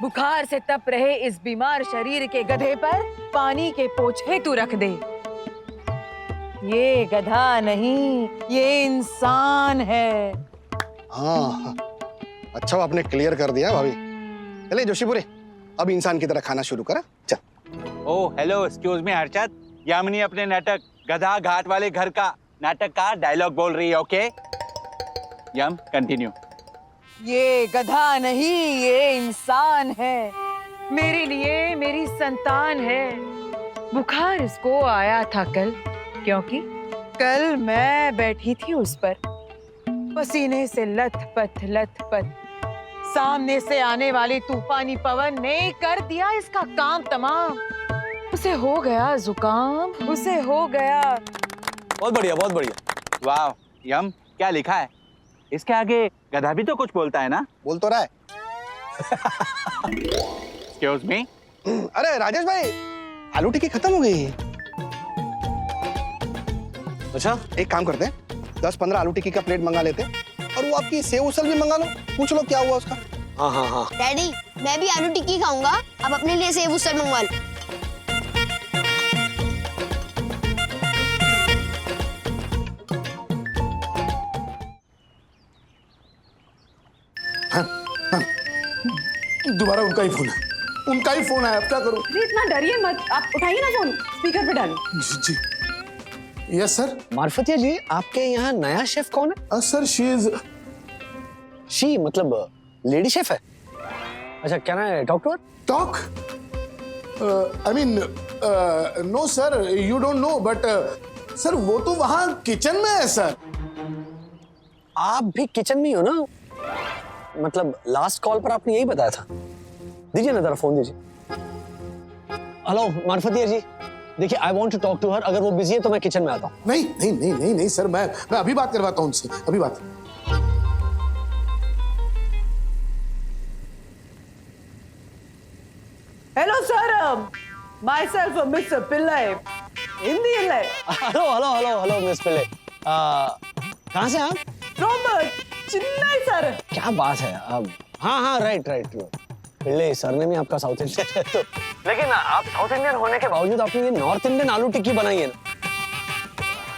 बुखार से तप रहे इस बीमार शरीर के गधे पर पानी के पोछे तू रख दे। ये गधा नहीं, ये इंसान है। हाँ, अच्छा वो आपने क्लियर कर दिया भाभी। चले जोशीपुरे, अब इंसान की तरह खाना शुरू करा। चल। Oh hello, excuse me Harshad, Yamini अपने नाटक गधा घाट वाले घर का नाटक का डायलॉग बोल रही है। ओके यम, कंटिन्यू। ये गधा नहीं, ये इंसान है, मेरे लिए मेरी संतान है। बुखार इसको आया था कल, क्योंकि कल मैं बैठी थी उस पर, पसीने से लथपथ। सामने से आने वाली तूफानी पवन ने कर दिया इसका काम तमाम। उसे हो गया जुकाम, उसे हो गया। बहुत बढ़िया, बहुत बढ़िया। वाह यम, क्या लिखा है? इसके आगे गधा भी तो कुछ बोलता है ना? बोल तो रहा है। Excuse me. अरे राजेश भाई, आलू टिक्की खत्म हो गई। अच्छा, एक काम करते हैं, 10-15 आलू टिक्की का प्लेट मंगा लेते हैं, और वो आपकी सेव उसल भी मंगा लो, पूछ लो क्या हुआ उसका। हाँ हाँ हाँ। डैडी, मैं भी आलू टिक्की खाऊंगा, अब अपने लिए सेव उसल मंगवा लो। दोबारा उनका ही फोन है, उनका ही फोन है, अब क्या करूं? अरे इतना डरिए मत, आप उठाइए ना फोन, स्पीकर पे डालिए। जी जी। Yes sir. मार्फतिया जी, आपके यहाँ नया शेफ कौन है? सर शी इज, शी मतलब लेडी शेफ है? अच्छा, can I talk to her? Talk? I mean no sir, you don't know, but sir वो तो वहां किचन में है सर। आप भी किचन में ही हो ना? मतलब लास्ट कॉल पर आपने यही बताया था। दीजिए ना जरा फोन दीजिए। हेलो मार्फतिया जी, देखिए I want to talk to her, अगर वो बिजी है तो मैं किचन में आता हूँ। नहीं नहीं नहीं नहीं नहीं सर, मैं अभी बात करवाता हूँ उनसे, अभी बात। Hello sir, myself mister Pillai, Hindi हिल्ले। Hello hello hello hello miss Pillai, कहाँ से आप? From Chennai sir. क्या बात है, अब हाँ हाँ राइट राइट, पिल्ले सरनेम ही आपका साउथ इंडियन है तो। लेकिन आप साउथ इंडियन होने के बावजूद आपने ये नॉर्थ इंडियन आलू टिक्की बनाई है ना,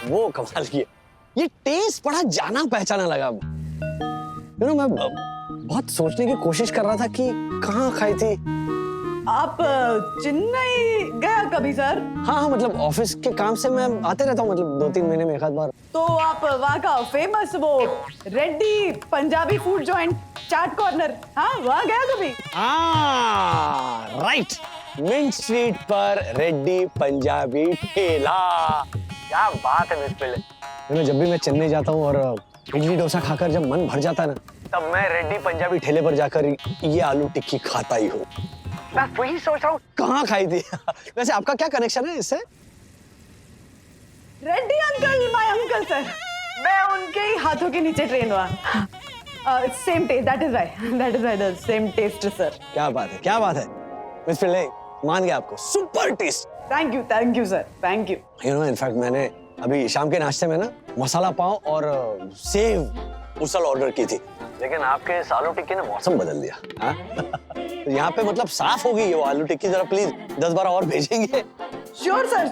वो कमाल की है। ये टेस्ट बड़ा जाना पहचाना लगा। यू नो, मैं बहुत सोचने की कोशिश कर रहा था कि कहाँ खाई थी। आप चेन्नई गया कभी सर? हाँ हाँ, मतलब ऑफिस के काम से मैं आते रहता हूँ, मतलब 2-3 महीने में एक आध बार। तो आप वहाँ का फेमस वो रेड्डी पंजाबी फूड जॉइंट चाट कॉर्नर, हाँ वहाँ गया कभी? राइट, मिंट स्ट्रीट पर रेड्डी पंजाबी ठेला। क्या बात है मिस पिल्ले। यू नो, जब भी मैं चेन्नई जाता हूँ और इडली डोसा खाकर जब मन भर जाता है ना, तब मैं रेड्डी पंजाबी ठेले पर जाकर ये आलू टिक्की खाता ही हूँ। मैं वही सोच रहा हूँ कहाँ खाई थी। वैसे आपका क्या कनेक्शन है इससे? Reddy uncle, my uncle sir, मैं उनके ही हाथों के नीचे ट्रेन हुआ। Same taste, that is why the same taste sir. क्या बात है, क्या बात है मिस पिल्ले, मान गया आपको, super taste. Thank you sir, thank you. You know, in fact मैंने अभी शाम के नाश्ते में ना मसाला पाव और सेव उसल ऑर्डर की थी, लेकिन आपके इस आलू टिक्की ने मौसम बदल दिया। हाँ? तो यहाँ पे मतलब साफ हो गई है वो आलू टिक्की, जरा प्लीज 10-12 और भेजेंगे? श्योर सर,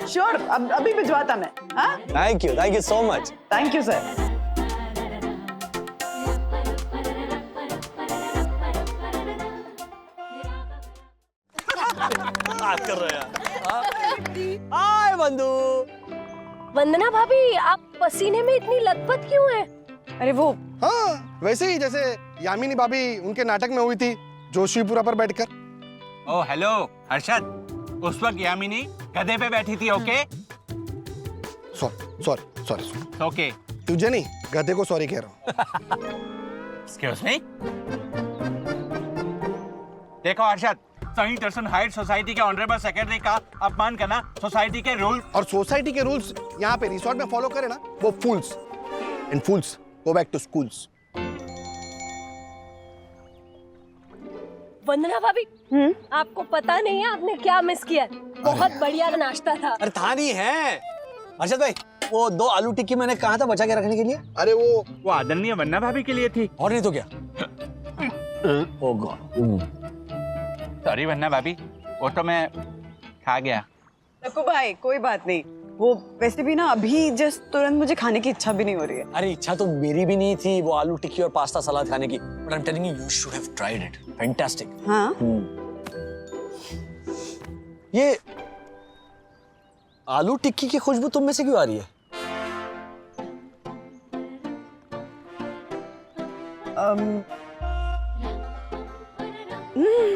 श्योर, अभी भिजवाता मैं। हाँ, thank you so much. Thank you sir. बात कर रहे हैं। हाय बंधु। वंदना भाभी, आप पसीने में इतनी लथपथ क्यों हैं? अरे वो, हाँ वैसे ही जैसे यामिनी भाभी उनके नाटक में हुई थी जोशीपुरा पर बैठकर। ओ हेलो हर्षद, उस वक्त यामिनी गधे पे बैठी थी। ओके सॉरी ओके, तुझे नहीं, गधे को सॉरी कह रहा हूँ। Excuse me. देखो हर्षद, सही दर्शन हाइट सोसाइटी के ऑनरेबल सेक्रेटरी का अपमान करना सोसाइटी के रूल और सोसाइटी के रूल्स यहाँ पे रिसोर्ट में फॉलो करे ना, वो fools and fools go back to schools. Vandana भाभी, आपको पता नहीं है आपने क्या मिस किया है? बहुत बढ़िया नाश्ता था। अरे था नहीं है अर्षद भाई, वो 2 आलू टिक्की मैंने कहा था बचा के रखने के लिए। अरे वो आदरणीय वन्ना भाभी के लिए थी, और नहीं तो क्या। ओ गॉड, सॉरी वन्ना भाभी, वो तो मैं खा गया। लक्कू भाई कोई बात नहीं, वो वैसे भी ना अभी जस्ट तुरंत मुझे खाने की इच्छा भी नहीं हो रही है। अरे इच्छा तो मेरी भी नहीं थी वो आलू टिक्की और पास्ता सलाद खाने की, but I am telling you, you should have tried it, fantastic. हाँ, ये आलू टिक्की की खुशबू तुम में से क्यों आ रही है?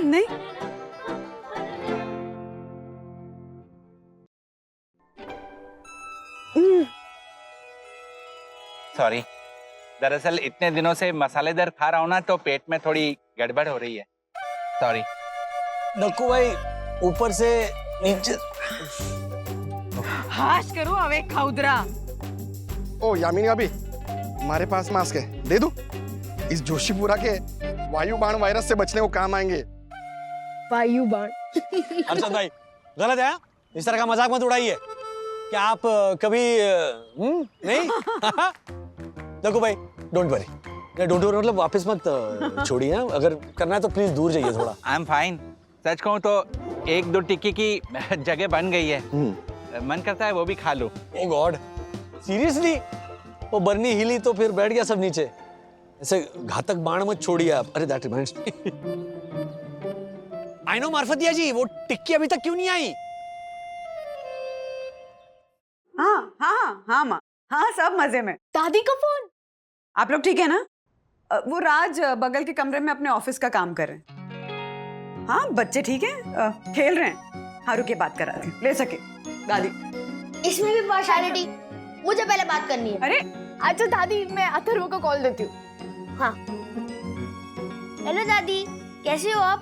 नहीं, सॉरी, दरअसल इतने दिनों से मसालेदार खा रहा हूँ ना, तो पेट में थोड़ी गड़बड़ हो रही है। सॉरी। नक्कू भाई, ऊपर से नीचे हाश करो अवे खाउदरा। ओ यामिनी भाभी, हमारे पास मास्क है, दे दूं? इस जोशीपुरा के वायु बाण वायरस से बचने को काम आएंगे। वायु बाण। अर्षद भाई गलत है, इस तरह का मजाक मत उड़ाइए। क्या आप कभी नहीं? देखो भाई, डोंट वरी, डोंट वरी मतलब वापस मत छोड़िए। अगर करना है तो प्लीज दूर जाइए थोड़ा। I am fine. सच कहूँ तो 1-2 टिक्की की जगह बन गई है, मन करता है वो भी खा लूं। ओ गॉड, सीरियसली? वो बर्नी हिली तो फिर बैठ गया सब नीचे। ऐसे घातक बाण मत छोड़िए आप। अरे that reminds me, I know Marfatia ji, वो टिक्की अभी तक क्यों नहीं आई? हाँ हाँ हाँ माँ, हाँ सब मजे में। दादी का फोन। आप लोग ठीक है ना? वो राज बगल के कमरे में अपने ऑफिस का काम कर रहे हैं। हाँ बच्चे ठीक है, खेल रहे हैं। हाँ रुके, बात करा रहे हैं, ले सके दादी। इसमें भी पार्शियलिटी, मुझे पहले बात करनी है। अरे अच्छा दादी, मैं अथर्व को कॉल देती हूँ। हाँ हेलो दादी, कैसे हो आप?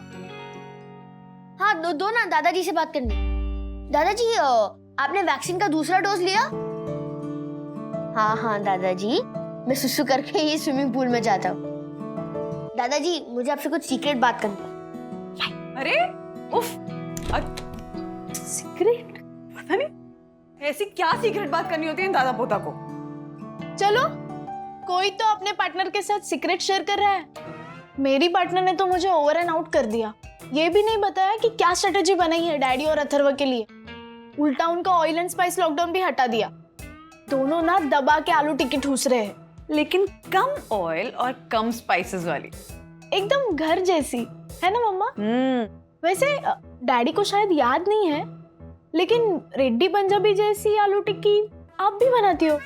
हाँ दो ना, दादाजी से बात करनी। दादाजी आपने वैक्सीन का दूसरा डोज लिया? हाँ दादाजी, मैं सुसु करके ही स्विमिंग पूल में जाता हूँ। दादाजी मुझे आपसे कुछ सीक्रेट बात करनी है। अरे उफ, सीक्रेट? पता नहीं ऐसी क्या सीक्रेट बात करनी होती है दादा पोता को। चलो, कोई तो अपने पार्टनर के साथ सीक्रेट शेयर कर रहा है। मेरी पार्टनर ने तो मुझे ओवर एंड आउट कर दिया। ये भी नहीं बताया कि क्या स्ट्रेटेजी बनाई है डैडी और अथर्व के लिए। उल्टा उनका ऑयल एंड स्पाइस लॉकडाउन भी हटा दिया। दोनों ना दबा के आलू टिक्की ठूस रहे हैं, लेकिन कम ऑयल और कम स्पाइसेस वाली, एकदम घर जैसी, है ना मम्मा? वैसे डैडी को शायद याद नहीं है, लेकिन रेड्डी पंजाबी जैसी आलू टिक्की आप भी बनाती हो,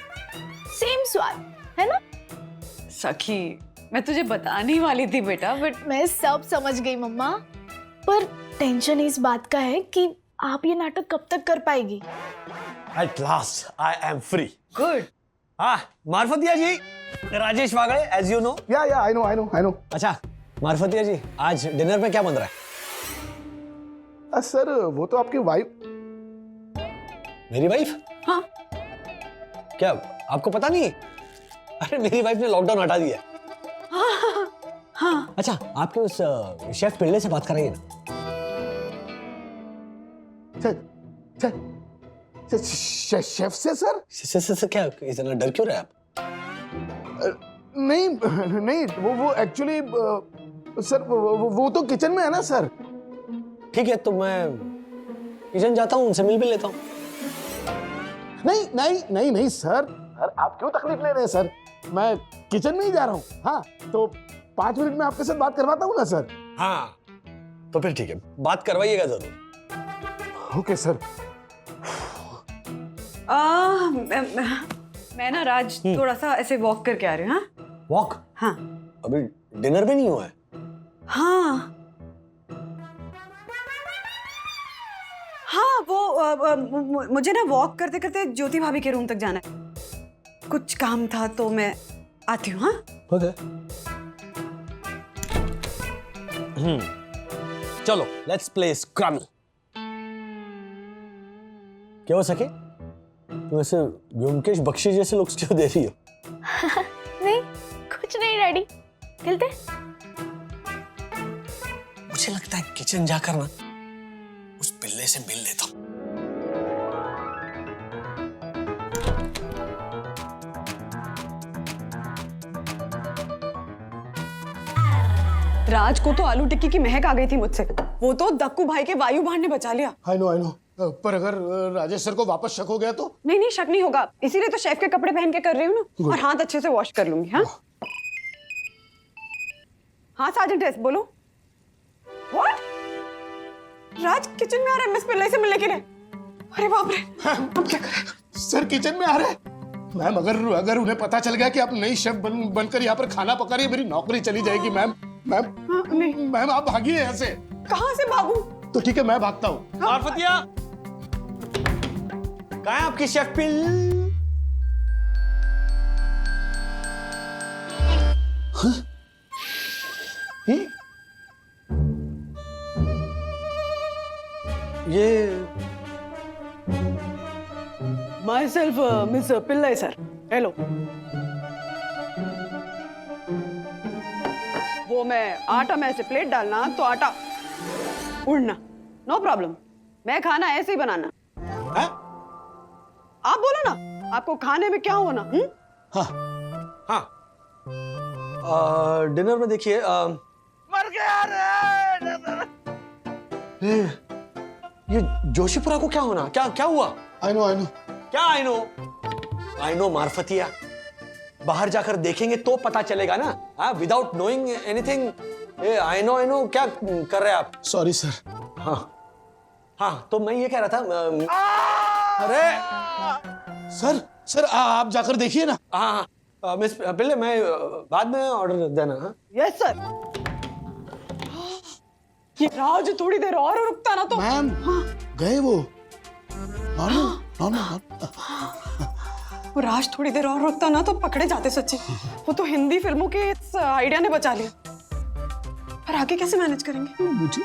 सेम स्वाद, है ना? सखी मैं तुझे बताने ही वाली थी बेटा, बट मैं सब समझ गई मम्मा, पर टेंशन इस बात का है कि आप ये नाटक कब तक कर पाएगी। At last, I am free. Good. हाँ, मार्फतिया जी, राजेश वागड़े, as you know. या आई नो। अच्छा, मार्फतिया जी, आज डिनर में क्या बन रहा है? सर वो तो आपकी वाइफ। मेरी वाइफ? हाँ। क्या आपको पता नहीं? अरे मेरी वाइफ ने लॉकडाउन हटा दिया। हाँ। अच्छा, आपके उस शेफ पिल्ले से बात कराइए ना। शेफ से सर? से क्या इतना डर क्यों रहे आप? नहीं वो एक्चुअली सर वो तो किचन में है ना सर। ठीक है, तो मैं किचन जाता हूँ, उनसे मिल भी लेता हूँ। नहीं सर, आप क्यों तकलीफ ले रहे हैं सर? मैं किचन में ही जा रहा हूँ। हाँ तो 5 मिनट में आपके साथ बात करवाता हूँ ना सर। हाँ तो फिर ठीक है, बात करवाइएगा जरूर। Okay sir. मैं ना राज थोड़ा सा ऐसे वॉक करके आ रही हूँ। हाँ वॉक? हाँ। अभी डिनर भी नहीं हुआ है? हाँ वो मुझे ना वॉक करते करते ज्योति भाभी के रूम तक जाना है, कुछ काम था तो मैं आती हूँ। हाँ ओके। चलो लेट्स प्ले स्क्रैम्बल। क्या हो सके? तुम ऐसे व्योमकेश बख्शी जैसे लुक्स क्यों दे रही हो? नहीं, कुछ नहीं डैडी, खेलते। मुझे लगता है किचन जाकर ना उस पिल्ले से मिल लेता हूं। राज को तो आलू टिक्की की महक आ गई थी मुझसे, वो तो दक्कू भाई के वायु बाण ने बचा लिया। आई नो पर अगर राजेश सर को वापस शक हो गया तो? नहीं शक नहीं होगा, इसीलिए तो शेफ के कपड़े पहन के कर रही हूँ ना, और हाथ अच्छे से वॉश कर लूंगी। हाँ सार्जेंट एस, बोलो। व्हाट? राज किचन में आ रहे हैं मिस पिल्लाई से मिलने के लिए। अरे बाप रे, अब क्या करें? सर किचन में आ रहे हैं? मैम अगर उन्हें पता चल गया कि आप नई शेफ बनकर यहाँ पर खाना पका रही है, मेरी नौकरी चली जाएगी मैम। नहीं मैम आप भागिए यहाँ से। कहाँ से भागूं? तो ठीक है मैं भागता हूँ। मार्फतिया, कहाँ है आपकी शेफ पिल? ये my self miss Pillai sir, hello. वो मैं आटा में ऐसे प्लेट डालना तो आटा उड़ना, नो प्रॉब्लम। मैं खाना ऐसे ही बनाना। है? आप बोलो ना, आपको खाने में क्या होना? हाँ डिनर में देखिए मर गया रे। ये जोशीपुरा को क्या होना, क्या हुआ? आई नो क्या आई नो मार्फतिया, बाहर जाकर देखेंगे तो पता चलेगा ना। हाँ, without knowing anything I know क्या कर रहे हैं आप? Sorry sir. हाँ तो मैं ये कह रहा था अरे सर आप जाकर देखिए ना। हाँ मिस पहले मैं बाद में ऑर्डर देना। हाँ यस सर। ये राज थोड़ी देर और रुकता ना तो। मैम गए वो। वो राज थोड़ी देर और रुकता ना तो पकड़े जाते सच्ची। वो तो हिंदी फिल्मों के इस आइडिया ने बचा लिया। पर आगे कैसे मैनेज करेंगे? मुझे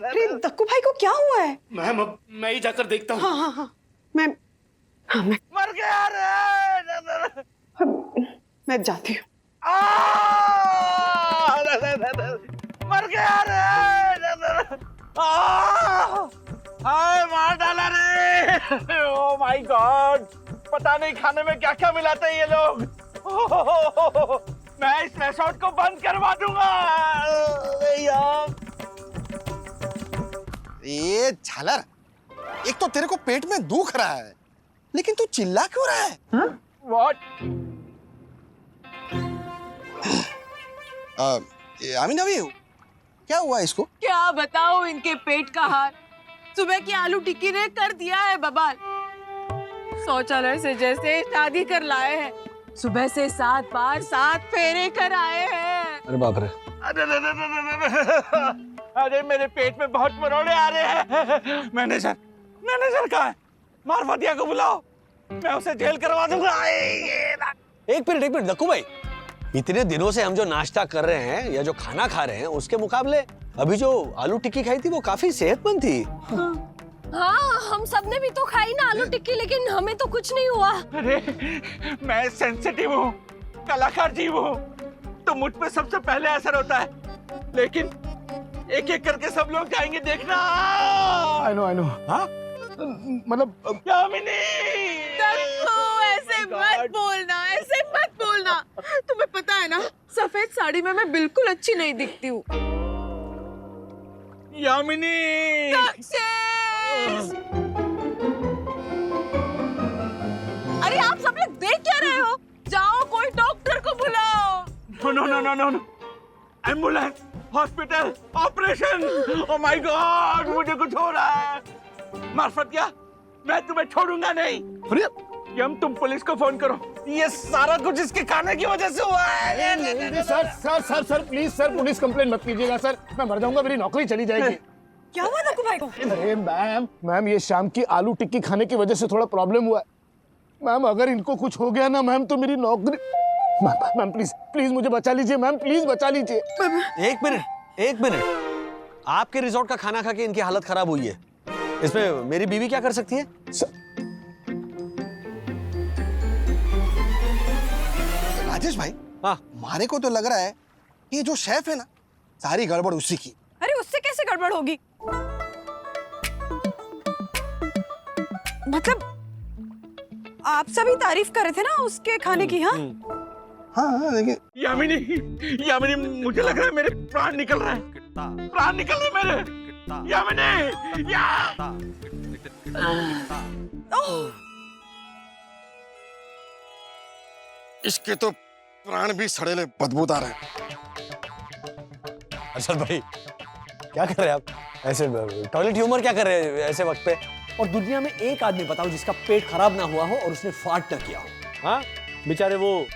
अरे दक्कू भाई को क्या हुआ है? मैम अब मैं ही जाकर देखता हूँ। हाँ मैं मर गया रे। मैं जाती हूँ। मर गया रे। मार डाला रे। ओह माय गॉड, पता नहीं खाने में क्या क्या मिलाते हैं ये लोग। मैं इस रेसोर्ट को बंद करवा दूंगा। यार ये झालर, एक तो तेरे को पेट में दुख रहा है, लेकिन तू चिल्ला क्यों रहा है? व्हाट? आमीन अभी क्या हुआ इसको? क्या बताओ इनके पेट का हाल। सुबह की आलू टिक्की ने कर दिया है बवाल। शौचालय से जैसे शादी कर लाए हैं, सुबह से 7 बार 7 फेरे कर आए हैं। अरे बाप रे। अरे मेरे पेट में बहुत मरोड़े आ रहे हैं। मैनेजर कहाँ है? मारफतिया को बुलाओ, मैं उसे जेल करवा दूंगा। एक मिनट दक्कू भाई, इतने दिनों से हम जो नाश्ता कर रहे हैं या जो खाना खा रहे हैं उसके मुकाबले अभी जो आलू टिक्की खाई थी वो काफी सेहतमंद थी। हाँ हम सबने भी तो खाई ना आलू टिक्की, लेकिन हमें तो कुछ नहीं हुआ। अरे मैं सेंसिटिव हूँ, कलाकार जीव हूँ, तो मुझ पे सबसे पहले असर होता है। लेकिन एक एक करके सब लोग जाएंगे, देखना। आई नो हाँ मतलब यामिनी। ऐसे मत बोलना। तुम्हें पता है ना, सफेद साड़ी में मैं बिल्कुल अच्छी नहीं दिखती हूँ। यामिनी। अरे आप सब लोग देख क्या रहे हो? जाओ कोई डॉक्टर को बुलाओ। No ambulance, hospital, operation. Oh my God, मुझे कुछ हो रहा है। मार्फत क्या, मैं तुम्हें छोड़ूंगा नहीं। यम तुम पुलिस को फोन करो, ये सारा कुछ इसके खाने की वजह से हुआ है। नहीं, sir please sir, police complain मत कीजिएगा सर, मैं मर जाऊंगा, मेरी नौकरी चली जाएगी। क्या हुआ दक्कू भाई को? अरे मैम ये शाम की आलू टिक्की खाने की वजह से थोड़ा प्रॉब्लम हुआ है। मैम अगर इनको कुछ हो गया ना मैम तो मेरी नौकरी। मैम प्लीज मुझे बचा लीजिए मैम, प्लीज बचा लीजिए। एक मिनट, आपके रिजॉर्ट का खाना खा के इनकी हालत खराब हुई है, इसमें मेरी बीवी क्या कर सकती है? राजेश भाई, हाँ हमारे को तो लग रहा है कि ये जो शेफ है ना, सारी गड़बड़ उसी की। अरे उससे कैसे गड़बड़ होगी? मतलब आप सभी तारीफ कर रहे थे ना उसके खाने की। हाँ लेकिन यामिनी मुझे लग रहा है मेरे प्राण निकल रहे हैं, मेरे। यामिनी इसके तो प्राण भी सड़ेले बदबूदार हैं। अरशद भाई क्या कर रहे हैं आप ऐसे? टॉयलेट ह्यूमर क्या कर रहे हैं ऐसे वक्त पे? और दुनिया में एक आदमी बताओ जिसका पेट खराब ना हुआ हो और उसने फाट ना किया हो। हाँ बेचारे वो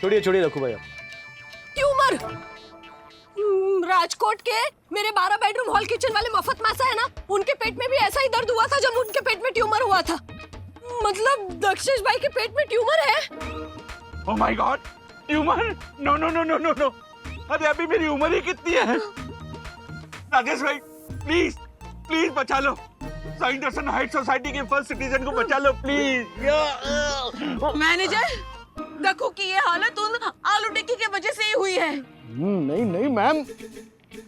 छोड़िए रखो भाई। ट्यूमर राजकोट के मेरे 12 बेडरूम हॉल किचन वाले मफत मासा है ना, उनके पेट में भी ऐसा ही दर्द हुआ था जब उनके पेट में ट्यूमर हुआ था। मतलब दक्षेश भाई के पेट में ट्यूमर है। Oh my God, tumour? No. अरे अभी मेरी उम्र ही कितनी है? राजेश भाई प्लीज बचा लो, साइंट हाइट सोसाइटी के फर्स्ट सिटीजन को बचा लो प्लीज। मैनेजर देखो कि ये हालत उन आलू टिक्की की वजह से ही हुई है। नहीं नहीं मैम।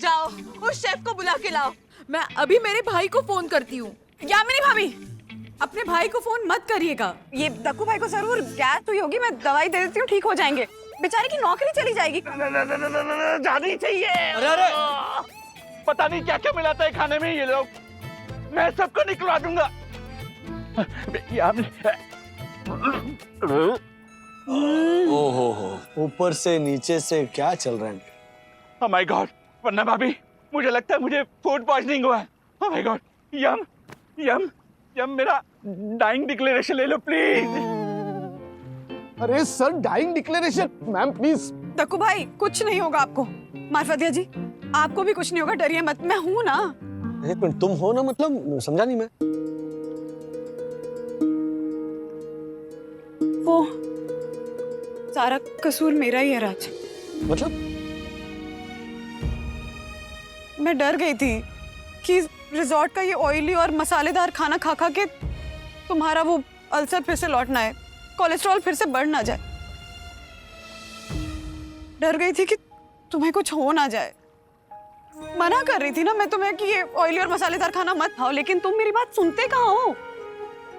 जाओ उस शेफ को बुला के लाओ। मैं अभी मेरे भाई को फोन करती हूँ। यामिनी भाभी, अपने भाई को फोन मत करिएगा। ये दक्कू भाई को जरूर गैस हुई होगी, मैं दवाई दे देती हूँ, ठीक हो जाएंगे। बेचारे की नौकरी चली जाएगी। जानी चाहिए। अरे अरे पता नहीं क्या क्या मिलाता है खाने में ये लोग, मैं सबको निकलवा दूंगा। ओहो, ऊपर से नीचे से क्या चल रहा है? Oh my God, वरना भाभी मुझे लगता है मुझे फूड पॉइजनिंग हुआ है। Oh my God, यम यम यम, मेरा डाइंग डिक्लेरेशन ले लो प्लीज। अरे sir, dying declaration? Ma'am please. Dakku भाई, कुछ नहीं होगा आपको। मार्फतिया जी, आपको भी कुछ नहीं होगा, डरिए मत, मैं हूं ना। एक मिनट, तुम हो ना? मतलब समझा नहीं मैं। वो सारा कसूर मेरा ही है राज। मतलब? मैं डर गई थी कि रिजॉर्ट का ये ऑयली और मसालेदार खाना खा खा के तुम्हारा वो अल्सर फिर से लौटना है, कोलेस्ट्रॉल फिर से बढ़ ना जाए। डर गई थी कि तुम्हें कुछ हो ना जाए। मना कर रही थी ना मैं तुम्हें कि ये ऑयली और मसालेदार खाना मत खाओ, लेकिन तुम मेरी बात सुनते कहाँ हो।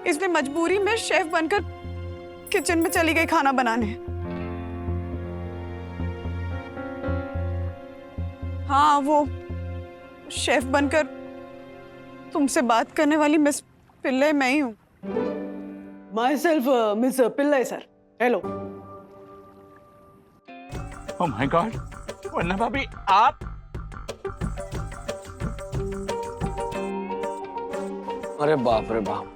इसलिए मजबूरी में शेफ बनकर किचन में चली गई खाना बनाने। हाँ, वो शेफ बनकर तुमसे बात करने वाली मिस पिल्ले मैं ही हूँ। Myself miss Pillai sir. Hello. Oh my God, वरना भाभी आप? अरे बाप रे बाप।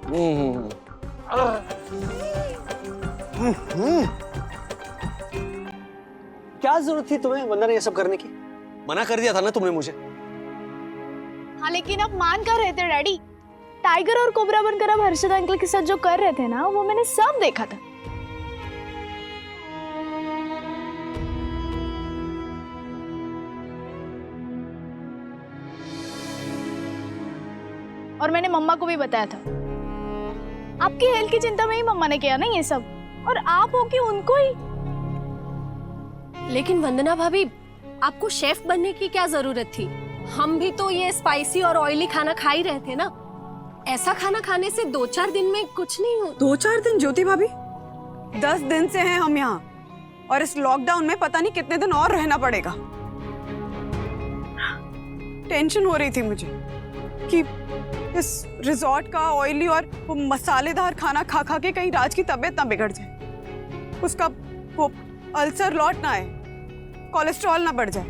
क्या जरूरत थी तुम्हें वंदना ये सब करने की? मना कर दिया था ना तुमने मुझे। हाँ लेकिन अब मान कर रहे थे डैडी। टाइगर और कोबरा बनकर अब हर्षद अंकल के साथ जो कर रहे थे ना, वो मैंने सब देखा था। और मैंने मम्मा को भी बताया था। आपकी हेल्थ की चिंता में ही मम्मा ने किया ना ये सब, और आप हो कि उनको ही। लेकिन वंदना भाभी, आपको शेफ बनने की क्या जरूरत थी? हम भी तो ये स्पाइसी और ऑयली खाना खा ही रहे थे ना। ऐसा खाना खाने से 2-4 दिन में कुछ नहीं हो। 2-4 दिन ज्योति भाभी? 10 दिन से हैं हम यहाँ, और इस लॉकडाउन में पता नहीं कितने दिन और रहना पड़ेगा। टेंशन हो रही थी मुझे कि इस रिजॉर्ट का ऑयली और वो मसालेदार खाना खा खा के कहीं राज की तबीयत ना बिगड़ जाए, उसका वो अल्सर लौट ना आए, कोलेस्ट्रॉल ना बढ़ जाए।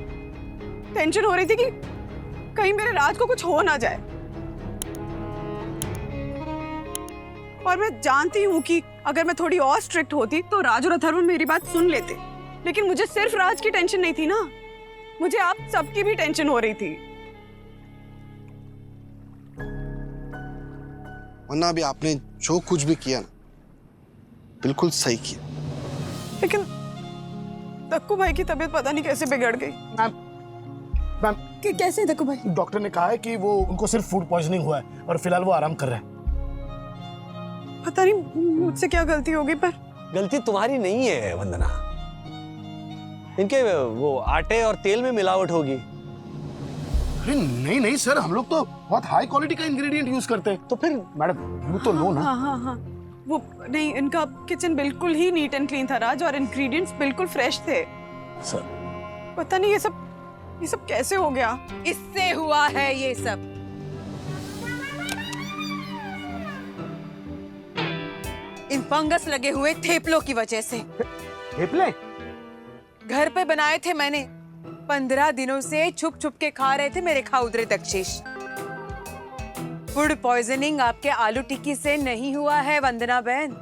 टेंशन हो रही थी कि कहीं मेरे राज को कुछ हो ना जाए। और मैं जानती हूँ कि अगर मैं थोड़ी और स्ट्रिक्ट होती तो राज और अथर्व मेरी बात सुन लेते, लेकिन मुझे सिर्फ राज की टेंशन नहीं थी ना, मुझे आप सबकी भी टेंशन हो रही थी। वरना अभी आपने जो कुछ भी किया ना, बिल्कुल सही किया। लेकिन दक्कू भाई की तबीयत पता नहीं कैसे बिगड़ गई। मैम कैसे दक्कू भाई? डॉक्टर ने कहा है कि वो उनको सिर्फ फूड पॉइजनिंग हुआ है और फिलहाल वो आराम कर रहे हैं। पता नहीं मुझसे क्या गलती होगी, पर गलती तुम्हारी नहीं है वंदना, इनके वो आटे और तेल में मिलावट होगी। अरे नहीं नहीं सर, हम लोग तो बहुत हाई क्वालिटी का इंग्रेडिएंट यूज करते हैं। तो फिर मैडम यू तो लो ना। हाँ, वो नहीं, इनका किचन बिल्कुल ही नीट एंड क्लीन था राज, और इंग्रेडिएंट्स बिल्कुल फ्रेश थे। सर पता नहीं ये सब कैसे हो गया। इससे हुआ है ये सब। इन फंगस लगे हुए थेपलों की वजह से। थेपले? घर पे बनाए थे मैंने, 15 दिनों से छुप छुप के खा रहे थे मेरे खाउदरे दक्षेश। फूड पॉइजनिंग आपके आलू टिक्की से नहीं हुआ है वंदना बहन,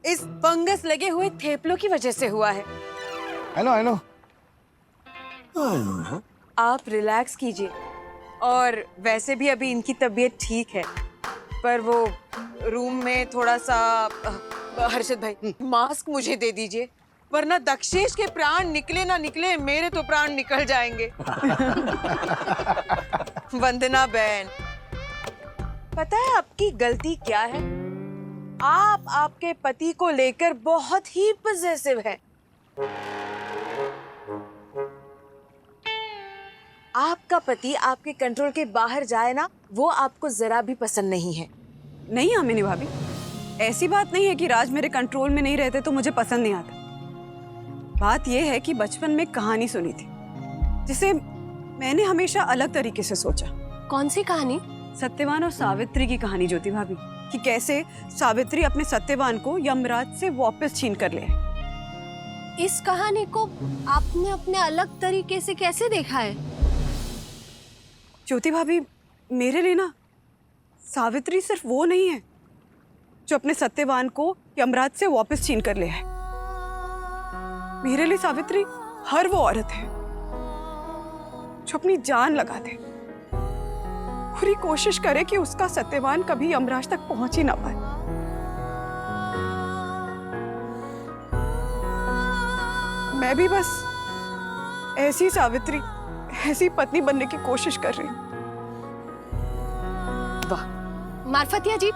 इस फंगस लगे हुए थेपलों की वजह से हुआ है। I know. आप रिलैक्स कीजिए, और वैसे भी अभी इनकी तबीयत ठीक है, पर वो रूम में थोड़ा सा हर्षद भाई मास्क मुझे दे दीजिए, वरना दक्षेश के प्राण निकले ना निकले, मेरे तो प्राण निकल जाएंगे। वंदना बहन, पता है आपकी गलती क्या है? आप आपके पति को लेकर बहुत ही पॉजिटिव हैं। आपका पति आपके कंट्रोल के बाहर जाए ना, वो आपको जरा भी पसंद नहीं है। नहीं यामिनी भाभी, ऐसी बात नहीं है कि राज मेरे कंट्रोल में नहीं रहते तो मुझे पसंद नहीं आता। बात यह है कि बचपन में कहानी सुनी थी जिसे मैंने हमेशा अलग तरीके से सोचा। कौन सी कहानी? सत्यवान और सावित्री की कहानी ज्योति भाभी, कि कैसे सावित्री अपने सत्यवान को यमराज से वापस छीन कर ले आए। इस कहानी को आपने अपने अलग तरीके से कैसे देखा है? ज्योति भाभी, मेरे लिए ना सावित्री सिर्फ वो नहीं है जो अपने सत्यवान को यमराज से वापस छीन कर ले आए। मेरे लिए सावित्री हर वो औरत है जो अपनी जान लगा दे, पूरी कोशिश करे कि उसका सत्यवान कभी यमराज तक पहुंच ही ना पाए। मैं भी बस ऐसी सावित्री, ऐसी पत्नी बनने की कोशिश कर रही हूँ। वाह मार्फतिया जी,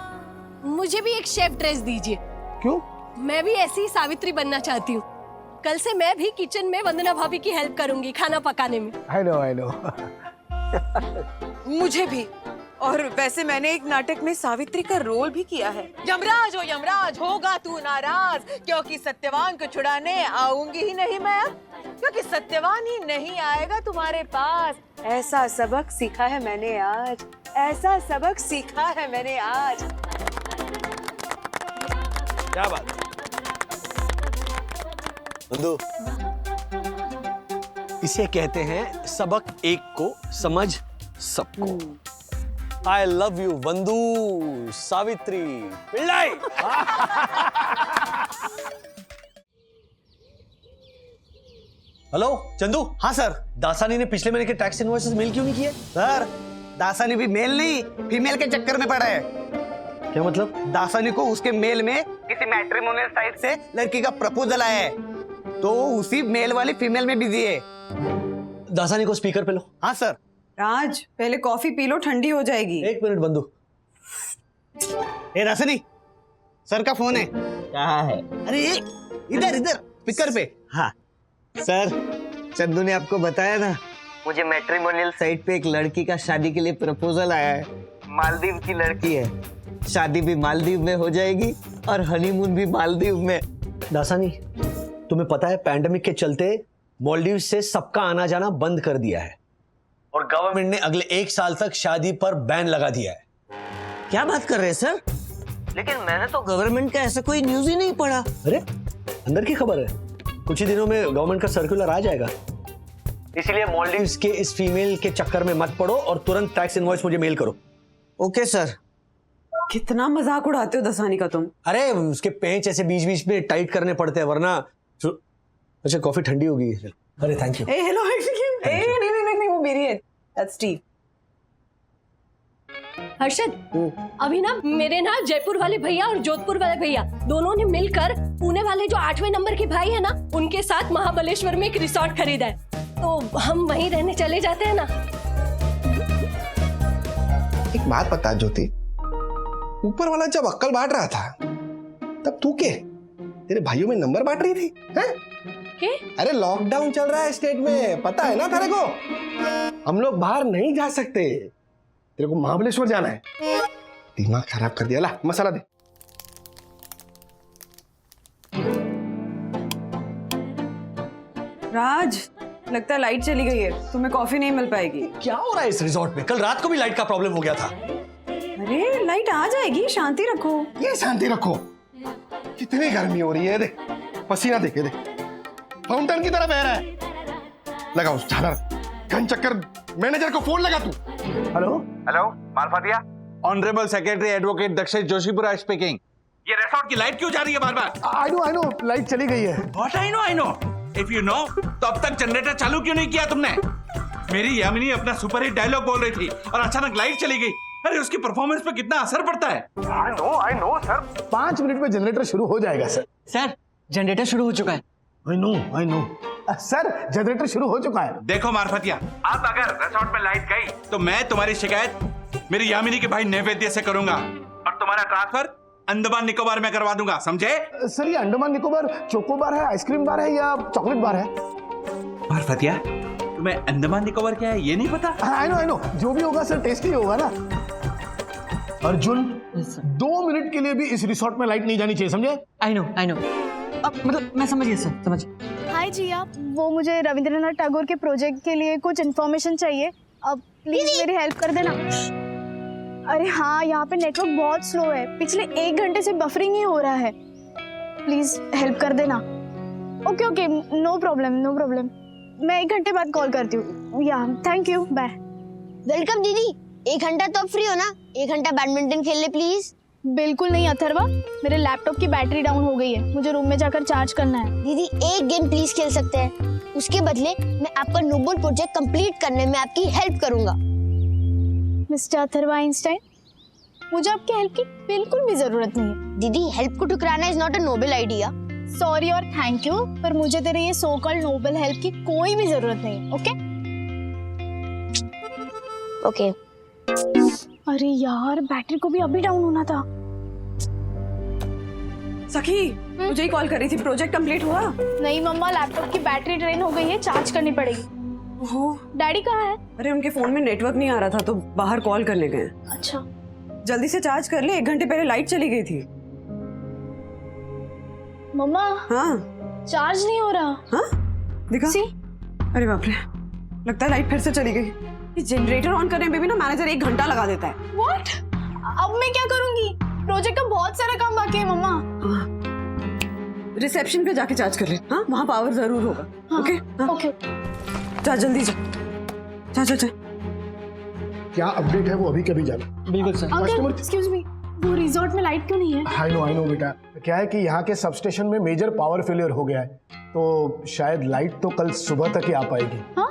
मुझे भी एक शेफ ड्रेस दीजिए। क्यों? मैं भी ऐसी ही सावित्री बनना चाहती हूँ। कल से मैं भी किचन में वंदना भाभी की हेल्प करूंगी खाना पकाने में। I know. मुझे भी। और वैसे मैंने एक नाटक में सावित्री का रोल भी किया है। यमराज हो यमराज, होगा तू नाराज, क्योंकि सत्यवान को छुड़ाने आऊंगी ही नहीं मैं अब, क्योंकि सत्यवान ही नहीं आएगा तुम्हारे पास। ऐसा सबक सीखा है मैंने आज, ऐसा सबक सीखा है मैंने आज। क्या बात बंधु, इसे कहते हैं सबक एक को समझ सबको। आई लव यू बंधु सावित्री पिल्लाई। हेलो चंदू। हाँ सर। दासानी ने पिछले महीने के टैक्स इनवॉइसेस मेल क्यों नहीं किए? सर दासानी भी मेल नहीं, फीमेल के चक्कर में पड़ा है। क्या मतलब? दासानी को उसके मेल में किसी मैट्रिमोनियल साइट से लड़की का प्रपोजल आया है, तो उसी मेल वाली फीमेल में बिजी है। दासानी को स्पीकर पे लो। हाँ सर। राज, पहले कॉफी पी लो, ठंडी हो जाएगी। एक मिनट बंधु। ए दासानी, सर का फोन है। कहाँ है? अरे इधर इधर स्पीकर पे। हाँ सर, चंदू ने आपको बताया ना, मुझे मैट्रिमोनियल साइट पे एक लड़की का शादी के लिए प्रपोजल आया है। मालदीव की लड़की है, शादी भी मालदीव में हो जाएगी और हनीमून भी मालदीव में। दासानी, तुम्हें पता है पैंडेमिक के चलते मालदीव से सबका आना जाना बंद कर दिया है और गवर्नमेंट ने अगले 1 साल तक शादी पर बैन लगा दिया है। क्या बात कर रहे हैं सर? लेकिन मैंने तो गवर्नमेंट का ऐसा कोई न्यूज ही नहीं पढ़ा। अरे अंदर की खबर है, कुछ ही दिनों में गवर्नमेंट का सर्कुलर आ जाएगा। इसलिए मालदीव्स के इस फीमेल के चक्कर में मत पड़ो और तुरंत टैक्स इनवॉइस मुझे मेल करो। Okay sir. कितना मजाक उड़ाते हो दसानी का तुम। अरे उसके पेंच ऐसे बीच बीच में टाइट करने पड़ते हैं वरना। अच्छा कॉफी ठंडी होगी। अरे थैंक यू। हेलो, नहीं, वो मेरी है। That's T. हर्षद, अभी ना मेरे ना जयपुर वाले भैया और जोधपुर वाले भैया दोनों ने मिलकर पुणे वाले जो 8वें नंबर के भाई है ना, उनके साथ महाबलेश्वर में एक रिसोर्ट खरीदा है, तो हम वहीं रहने चले जाते हैं ना। एक बात बता ज्योति, ऊपर वाला जब अक्कल बांट रहा था तब तू के तेरे भाइयों में नंबर बांट रही थी हैं? के? अरे लॉकडाउन चल रहा है स्टेट में, पता है ना तेरे को? हम लोग बाहर नहीं जा सकते, तेरे को महाबलेश्वर जाना है। दिमाग खराब कर दिया। ला मसाला दे। राज, लगता है लाइट चली गई है, तुम्हें कॉफी नहीं मिल पाएगी। क्या हो रहा है इस रिजॉर्ट में? कल रात को भी लाइट का प्रॉब्लम हो गया था। अरे लाइट आ जाएगी, शांति रखो। ये शांति रखो, कितनी गर्मी हो रही है। देख पसीना देखे, देख फाउंटेन की तरह बह रहा है। लगा उस झालर घन चक्कर। मैनेजर को फोन लगा तू। Hello hello Marfatia, honourable secretary advocate Dakshish Joshipura speaking. ये रिसोर्ट की लाइट क्यों जा रही है बार बार? आई नो लाइट चली गई है। What I know if you know, तो अब तक जनरेटर चालू क्यों नहीं किया तुमने? मेरी यामिनी अपना सुपर हिट डायलॉग बोल रही थी और अचानक लाइट चली गई। अरे उसकी परफॉर्मेंस पे कितना असर पड़ता है। आई नो सर, 5 मिनट में जनरेटर शुरू हो जाएगा सर। सर जनरेटर शुरू हो चुका है। आई नो सर, जनरेटर शुरू हो चुका है। देखो मार्फतिया, अब अगर रिसोर्ट में लाइट गई तो मैं तुम्हारी शिकायत मेरी यामिनी के भाई नैवेद्य से करूंगा और तुम्हारा ट्रांसफर अंडमान निकोबार में करवा दूंगा, समझे? सर ये अंडमान निकोबार चोको बार है, आइसक्रीम बार है या चॉकलेट बार है? मार्फतिया, तुम्हें अंडमान निकोबार क्या है ये नहीं पता? आई नो जो भी होगा सर टेस्टी होगा ना। अर्जुन 2 मिनट के लिए भी इस रिसोर्ट में लाइट नहीं जानी चाहिए, समझे? आई नो मतलब मैं समझ गया सर, समझ। हाय जिया, वो मुझे रविंद्रनाथ टैगोर के प्रोजेक्ट के लिए कुछ इन्फॉर्मेशन चाहिए। अब प्लीज मेरी हेल्प कर देना। अरे हाँ, यहाँ पे नेटवर्क बहुत स्लो है, पिछले 1 घंटे से बफरिंग ही हो रहा है। प्लीज हेल्प कर देना। Okay no problem. मैं 1 घंटे बाद कॉल करती हूँ। या थैंक यू, बाय। वेलकम दीदी। 1 घंटा तो अब फ्री हो ना? 1 घंटा बैडमिंटन खेल ले प्लीज। बिल्कुल नहीं अथर्वा, मेरे लैपटॉप की बैटरी डाउन हो गई है, मुझे रूम में जाकर चार्ज करना है। दीदी एक गेम प्लीज खेल सकते हैं? उसके बदले मैं आपका नोबल प्रोजेक्ट कंप्लीट करने में आपकी हेल्प करूंगा। मिस्टर अथर्वा आइंस्टाइन, मुझे आपकी हेल्प की बिल्कुल भी जरूरत नहीं है। दीदी हेल्प को ठुकराना is not a noble idea. Sorry और थैंक यू, पर मुझे तेरे ये सो कॉल्ड नोबल हेल्प की कोई भी जरूरत नहीं है। ओके। अरे यार, बैटरी को भी अभी डाउन होना था। सखी मुझे ही कॉल कर रही थी, प्रोजेक्ट कंप्लीट हुआ? नहीं मम्मा, लैपटॉप की बैटरी ड्रेन हो गई है, चार्ज करनी पड़ेगी। ओहो, डैडी कहाँ है? अरे उनके फोन में नेटवर्क नहीं आ रहा था तो बाहर कॉल करने गए। अच्छा, जल्दी से चार्ज कर ले, 1 घंटे पहले लाइट चली गई थी। मम्मा हाँ चार्ज नहीं हो रहा। हाँ दिखा। सी, अरे बाप रे, लगता है लाइट फिर से चली गई। ये जनरेटर ऑन करने में भी ना मैनेजर 1 घंटा लगा देता है। व्हाट? अब मैं क्या करूंगी? प्रोजेक्ट का बहुत सारा काम बाकी है मम्मा। रिसेप्शन पे जाके चार्ज कर ले। हाँ वहाँ पावर जरूर होगा। हाँ, ओके ओके। जा जल्दी जा। क्या अपडेट है वो अभी कभी जाना। बिल्कुल सर। अंकल एक्सक्यूज मी, वो रिजॉर्ट में लाइट क्यों नहीं है? आई नो बेटा, क्या है कि यहाँ के सबस्टेशन में मेजर पावर फेलियर हो गया है, तो शायद लाइट तो कल सुबह तक ही आ पाएगी। हाँ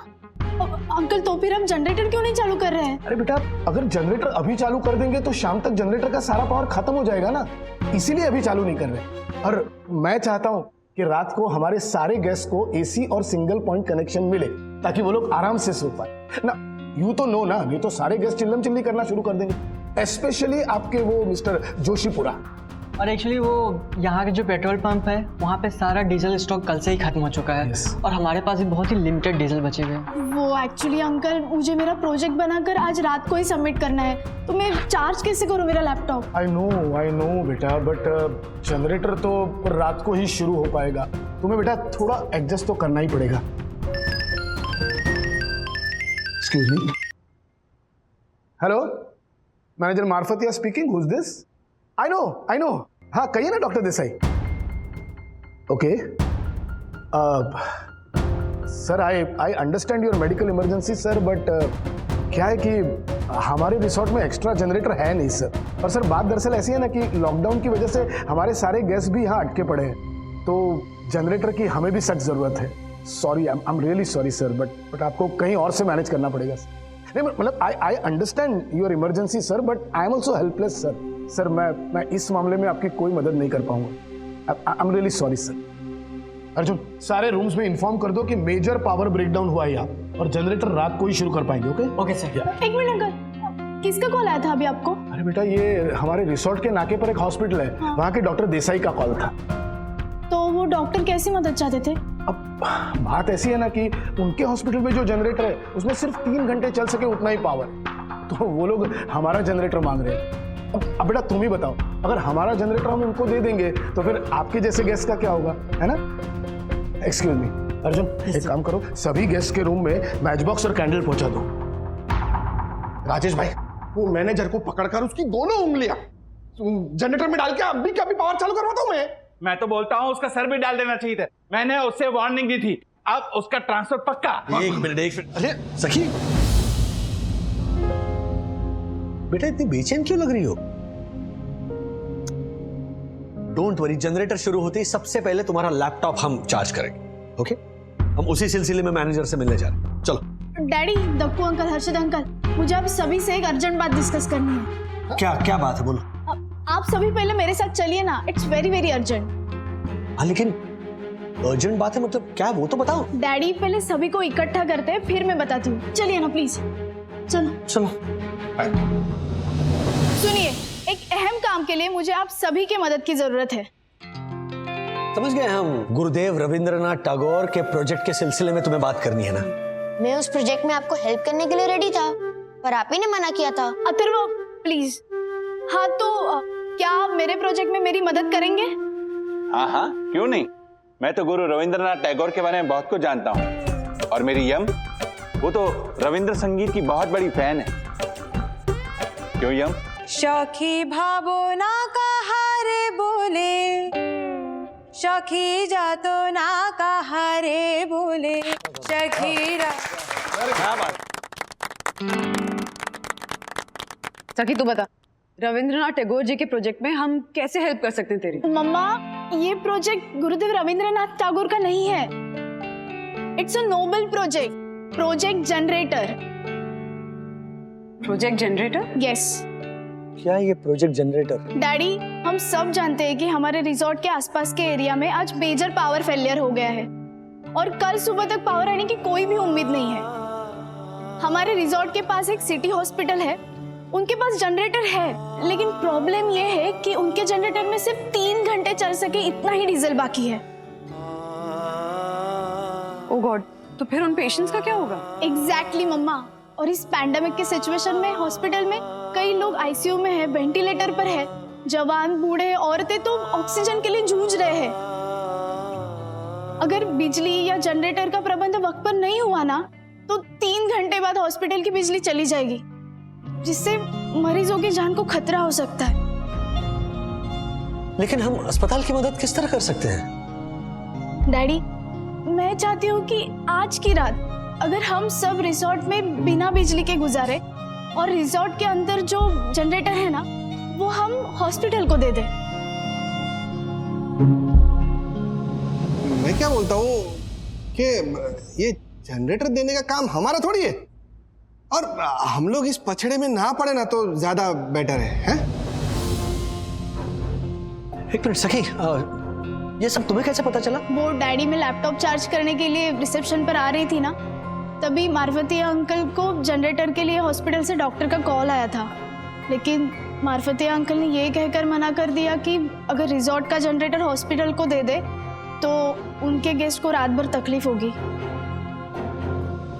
अंकल, तो फिर हम जनरेटर क्यों नहीं चालू कर रहे हैं? अरे बेटा, अगर जनरेटर अभी चालू कर देंगे तो शाम तक जनरेटर का सारा पावर खत्म हो जाएगा ना, इसीलिए अभी चालू नहीं कर रहे। और मैं चाहता हूँ कि रात को हमारे सारे गेस्ट को एसी और सिंगल पॉइंट कनेक्शन मिले, ताकि वो लोग आराम से सो पाए ना। यू तो नो ना, नहीं तो सारे गेस्ट चिल्लम चिल्ली करना शुरू कर देंगे, स्पेशली आपके वो मिस्टर जोशीपुरा। और एक्चुअली वो यहाँ के जो पेट्रोल पंप है वहाँ पे सारा डीजल स्टॉक कल से ही खत्म हो चुका है। और हमारे पास भी बहुत ही लिमिटेड डीजल बचे हुए हैं। वो एक्चुअली अंकल, मुझे मेरा प्रोजेक्ट बनाकर आज रात को ही सबमिट करना है, तो मैं चार्ज कैसे करूँ मेरा लैपटॉप? आई नो बेटा, बट जनरेटर तो रात को ही शुरू हो पाएगा, तुम्हें बेटा थोड़ा एडजस्ट तो करना ही पड़ेगा। Excuse me. Hello, manager Marfatia speaking, who is this? I know, हाँ कहिए ना doctor Desai. Okay sir, I understand your medical emergency sir, but क्या है कि हमारे रिसोर्ट में एक्स्ट्रा जनरेटर है नहीं सर। और सर बात दरअसल ऐसी है ना कि लॉकडाउन की वजह से हमारे सारे गेस्ट भी यहाँ अटके पड़े हैं, तो जनरेटर की हमें भी सख्त ज़रूरत है। Sorry, I am really sorry sir, but आपको कहीं और से मैनेज करना पड़ेगा सर। नहीं मतलब आई understand your emergency sir, but I am also helpless sir. Sir मैं इस मामले में आपकी कोई मदद नहीं कर पाऊंगा। I am really sorry sir. Arjun, सारे रूम्स में इन्फॉर्म कर दो कि मेजर पावर ब्रेकडाउन हुआ है यहाँ, और जनरेटर रात को ही शुरू कर पाएंगे। Okay sir. 1 मिनट अंकल, किसका कॉल आया था अभी आपको? अरे बेटा, ये हमारे रिसोर्ट के नाके पर एक हॉस्पिटल है, वहाँ के डॉक्टर देसाई का कॉल था। तो वो डॉक्टर कैसी मदद चाहते थे? अब बात ऐसी है ना कि उनके हॉस्पिटल में जो जनरेटर है उसमें सिर्फ 3 घंटे चल सके उतना ही पावर, तो वो लोग हमारा जनरेटर मांग रहे हैं। अब बेटा तुम ही बताओ, अगर हमारा जनरेटर हम उनको दे देंगे तो फिर आपके जैसे गेस्ट का क्या होगा, है ना? एक्सक्यूज मी अर्जुन, एक काम करो, सभी गेस्ट के रूम में मैच बॉक्स और कैंडल पहुंचा दो। राजेश भाई, वो मैनेजर को पकड़कर उसकी दोनों उंगलियां जनरेटर में डाल के अभी क्या पावर चालू करवाता हूं मैं तो बोलता हूँ उसका सर भी डाल देना चाहिए था, मैंने उससे वार्निंग दी थी, अब उसका ट्रांसफर पक्का। एक मिनट। अरे सखी, बेटा इतनी बेचैन क्यों लग रही हो? डोंट वरी, जनरेटर शुरू होते ही सबसे पहले तुम्हारा लैपटॉप हम चार्ज करेंगे। ओके, हम उसी सिलसिले में मैनेजर से मिलने जा रहे हैं। चलो। Daddy, Dappu uncle, Harshad uncle, मुझे आप सभी से एक अर्जेंट बात डिस्कस करनी है। क्या बात है, बोलो। आप सभी पहले मेरे साथ चलिए ना, इट्स वेरी वेरी अर्जेंट। हाँ लेकिन अर्जेंट बात है मतलब क्या, वो तो बताओ। डैडी, पहले सभी को इकट्ठा करते हैं, फिर मैं बताती हूँ। चलिए ना प्लीज, चलो। चलो। सुनिए, एक अहम काम के लिए मुझे आप सभी की मदद की जरूरत है। समझ गए हम। गुरुदेव रविंद्रनाथ टैगोर के प्रोजेक्ट के सिलसिले में तुम्हें बात करनी है ना? मैं उस प्रोजेक्ट में आपको हेल्प करने के लिए रेडी था, पर आप ही ने मना किया था। अथर्व प्लीज। हाँ तो क्या आप मेरे प्रोजेक्ट में मेरी मदद करेंगे? हाँ, क्यों नहीं। मैं तो गुरु रविंद्रनाथ टैगोर के बारे में बहुत कुछ जानता हूँ, और मेरी यम, वो तो रविंद्र संगीत की बहुत बड़ी फैन है। क्यों यम? शौखी भावना कहारे बोले, शौखी जातो ना कहारे बोले, शखीरा। क्या बात। सखी तू बता, रविंद्रनाथ टैगोर जी के प्रोजेक्ट में हम कैसे हेल्प कर सकते हैं तेरी? मम्मा, ये प्रोजेक्ट गुरुदेव रविंद्रनाथ टैगोर का नहीं है। It's a Nobel project, project generator. Project generator? Yes क्या ये प्रोजेक्ट जनरेटर? डैडी, हम सब जानते हैं कि हमारे रिजॉर्ट के आसपास के एरिया में आज मेजर पावर फेलियर हो गया है और कल सुबह तक पावर आने की कोई भी उम्मीद नहीं है। हमारे रिजॉर्ट के पास एक सिटी हॉस्पिटल है, उनके पास जनरेटर है, लेकिन प्रॉब्लम ये है कि उनके जनरेटर में सिर्फ 3 घंटे चल सके इतना ही डीजल बाकी है। ओह गॉड, तो फिर उन पेशेंट्स का क्या होगा? एग्जैक्टली मम्मा, और इस पैंडेमिक के सिचुएशन में हॉस्पिटल में कई लोग आईसीयू में है, वेंटिलेटर पर है, जवान बूढ़े औरतें तो ऑक्सीजन के लिए जूझ रहे हैं। अगर बिजली या जनरेटर का प्रबंध वक्त पर नहीं हुआ ना, तो 3 घंटे बाद हॉस्पिटल की बिजली चली जाएगी, जिससे मरीजों की जान को खतरा हो सकता है। लेकिन हम अस्पताल की मदद किस तरह कर सकते हैं? डैडी, मैं चाहती हूँ कि आज की रात अगर हम सब रिसोर्ट में बिना बिजली के गुजारे और रिसोर्ट के अंदर जो जनरेटर है ना, वो हम हॉस्पिटल को दे दें। मैं क्या बोलता हूँ कि ये जनरेटर देने का काम हमारा थोड़ी है, और हम लोग इस पछड़े में ना पड़े ना तो ज्यादा बेटर है? एक मिनट सखी, ये सब तुम्हें कैसे पता चला? वो डैडी में लैपटॉप चार्ज करने के लिए रिसेप्शन पर आ रही थी ना, तभी मार्फती अंकल को जनरेटर के लिए हॉस्पिटल से डॉक्टर का कॉल आया था, लेकिन मार्फती अंकल ने ये कहकर मना कर दिया कि अगर रिजॉर्ट का जनरेटर हॉस्पिटल को दे दे तो उनके गेस्ट को रात भर तकलीफ होगी।